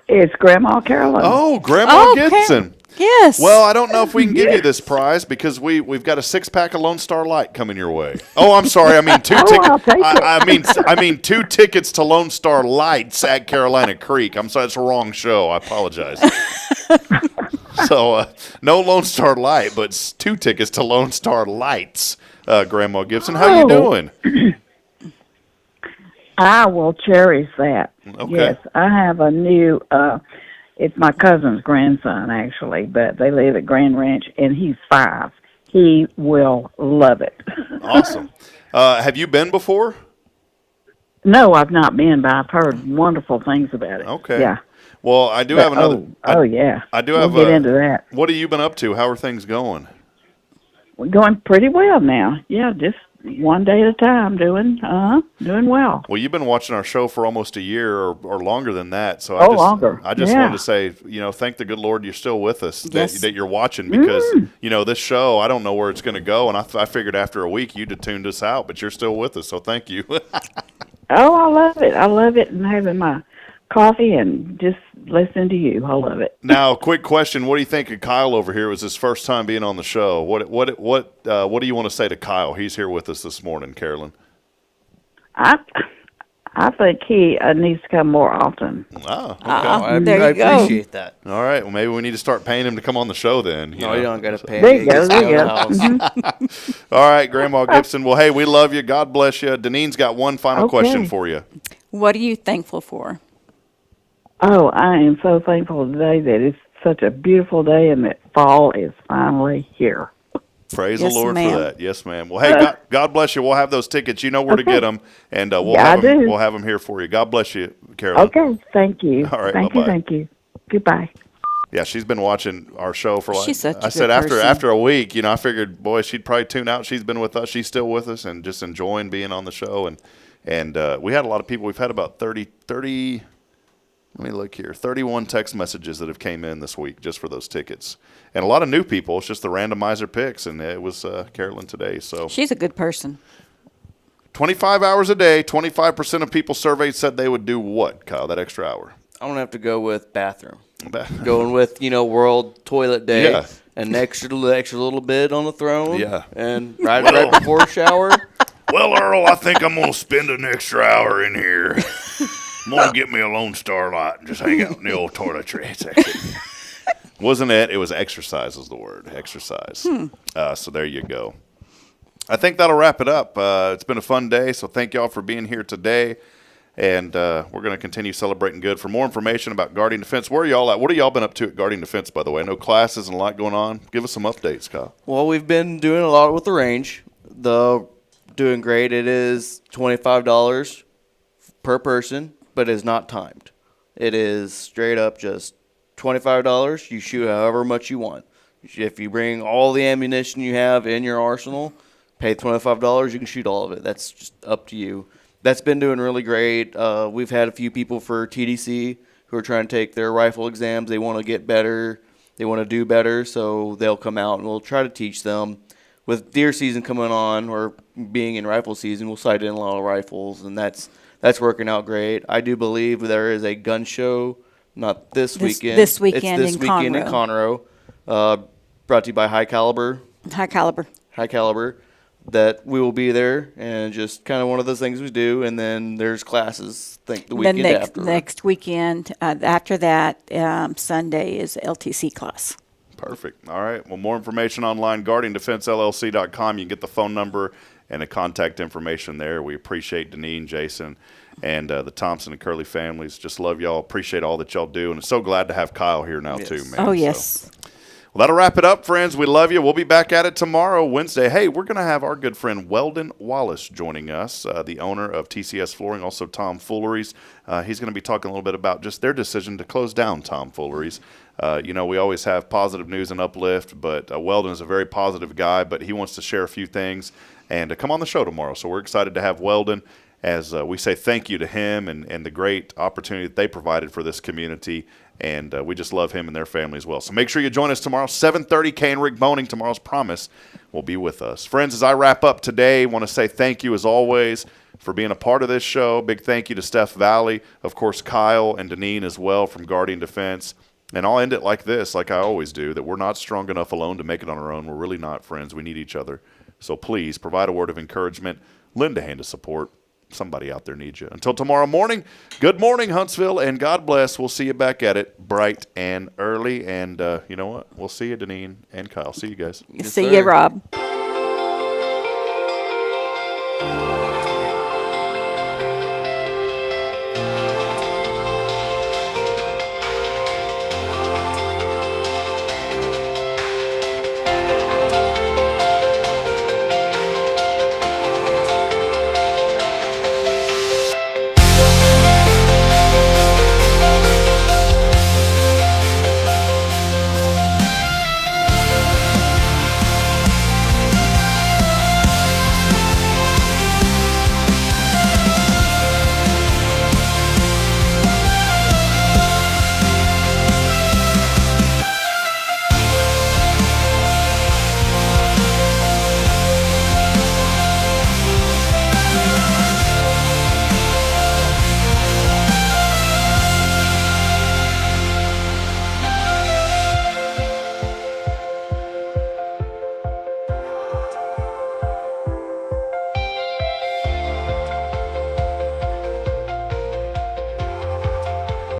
It's Grandma Carolyn. Oh, Grandma Gibson. Yes. Well, I don't know if we can give you this prize because we've got a 6-pack of Lone Star Light coming your way. Oh, I'm sorry. I mean 2 tickets. I'll take it. I mean 2 tickets to Lone Star Lights at Carolina Creek. I'm sorry, it's the wrong show. I apologize. So no Lone Star Light, but 2 tickets to Lone Star Lights. Grandma Gibson, how you doing? I will cherish that. Okay. Yes, I have a new, it's my cousin's grandson, actually, but they live at Grand Ranch, and he's 5. He will love it. Awesome. Have you been before? No, I've not been, but I've heard wonderful things about it. Okay. Yeah. Well, I do have another. Yeah. I do we'll have. Get into that. What have you been up to? How are things going? We're going pretty well now. Yeah, just one day at a time, doing well. Well, you've been watching our show for almost a year or longer than that. So longer. I just wanted to say, thank the good Lord you're still with us, that you're watching, because, this show, I don't know where it's going to go. And I figured after a week you'd have tuned us out, but you're still with us. So thank you. Oh, I love it. I love it, and having my coffee and just listening to you. I love it. Now, quick question: what do you think of Kyle over here? It was his first time being on the show. What do you want to say to Kyle? He's here with us this morning, Carolyn. I think he needs to come more often. Oh, okay. I appreciate that. All right. Well, maybe we need to start paying him to come on the show then. You don't got to pay There him. you go. There you go. All right, Grandma Gibson. Well, hey, we love you. God bless you. Deneen's got one final question for you. What are you thankful for? Oh, I am so thankful today that it's such a beautiful day and that fall is finally here. Praise the Lord for that. Yes, ma'am. Well, hey, God bless you. We'll have those tickets. You know where to get them, and we'll have them here for you. God bless you, Carolyn. Okay, thank you. All right, thank you. Goodbye. Yeah, she's been watching our show for She's such a I said good person. after a week, I figured, boy, she'd probably tune out. She's been with us. She's still with us and just enjoying being on the show. And we had a lot of people. We've had about 30. Let me look here. 31 text messages that have came in this week just for those tickets. And a lot of new people. It's just the randomizer picks, and it was Carolyn today. So she's a good person. 25 hours a day, 25% of people surveyed said they would do what, Kyle, that extra hour? I'm going to have to go with bathroom. Going with, World Toilet Day. Yeah. An extra little bit on the throne. Yeah. And right before shower. Well, Earl, I think I'm going to spend an extra hour in here. I'm going to get me a Lone Star Light and just hang out in the old toiletry section. Wasn't it? It was exercise is the word. Exercise. So there you go. I think that'll wrap it up. It's been a fun day, so thank y'all for being here today. And we're going to continue celebrating good. For more information about Guardian Defense, where are y'all at? What have y'all been up to at Guardian Defense, by the way? I know classes and a lot going on. Give us some updates, Kyle. Well, we've been doing a lot with the range. Doing great. It is $25 per person, but it is not timed. It is straight up just $25. You shoot however much you want. If you bring all the ammunition you have in your arsenal, pay $25, you can shoot all of it. That's just up to you. That's been doing really great. We've had a few people for TDC who are trying to take their rifle exams. They want to get better. They want to do better, so they'll come out and we'll try to teach them. With deer season coming on, or being in rifle season, we'll sight in a lot of rifles, and that's working out great. I do believe there is a gun show, not this weekend. This weekend it's this in weekend Conroe. in Conroe. Brought to you by High Caliber, that we will be there, and just kind of one of those things we do. And then there's classes, the weekend after. Next weekend, after that, Sunday is LTC class. Perfect. All right. Well, more information online, GuardianDefenseLLC.com. You can get the phone number and the contact information there. We appreciate Deneen, Jason, and the Thompson and Curley families. Just love y'all. Appreciate all that y'all do. And so glad to have Kyle here now, too, man. Oh, yes. So. Well, that'll wrap it up, friends. We love you. We'll be back at it tomorrow, Wednesday. Hey, we're going to have our good friend Weldon Wallace joining us, the owner of TCS Flooring, also Tom Fooleries. He's going to be talking a little bit about just their decision to close down Tom Fooleries. We always have positive news and uplift, but Weldon is a very positive guy, but he wants to share a few things and come on the show tomorrow. So we're excited to have Weldon as we say thank you to him and the great opportunity that they provided for this community. And we just love him and their family as well. So make sure you join us tomorrow, 7:30. Kay and Rick Boning, tomorrow's promise, will be with us. Friends, as I wrap up today, I want to say thank you as always for being a part of this show. Big thank you to Steph Valley, of course, Kyle and Deneen as well from Guardian Defense. And I'll end it like this, like I always do, that we're not strong enough alone to make it on our own. We're really not, friends. We need each other. So please provide a word of encouragement, lend a hand of support. Somebody out there needs you. Until tomorrow morning, good morning, Huntsville, and God bless. We'll see you back at it bright and early. And you know what? We'll see you, Deneen and Kyle. See you guys. See you, Rob.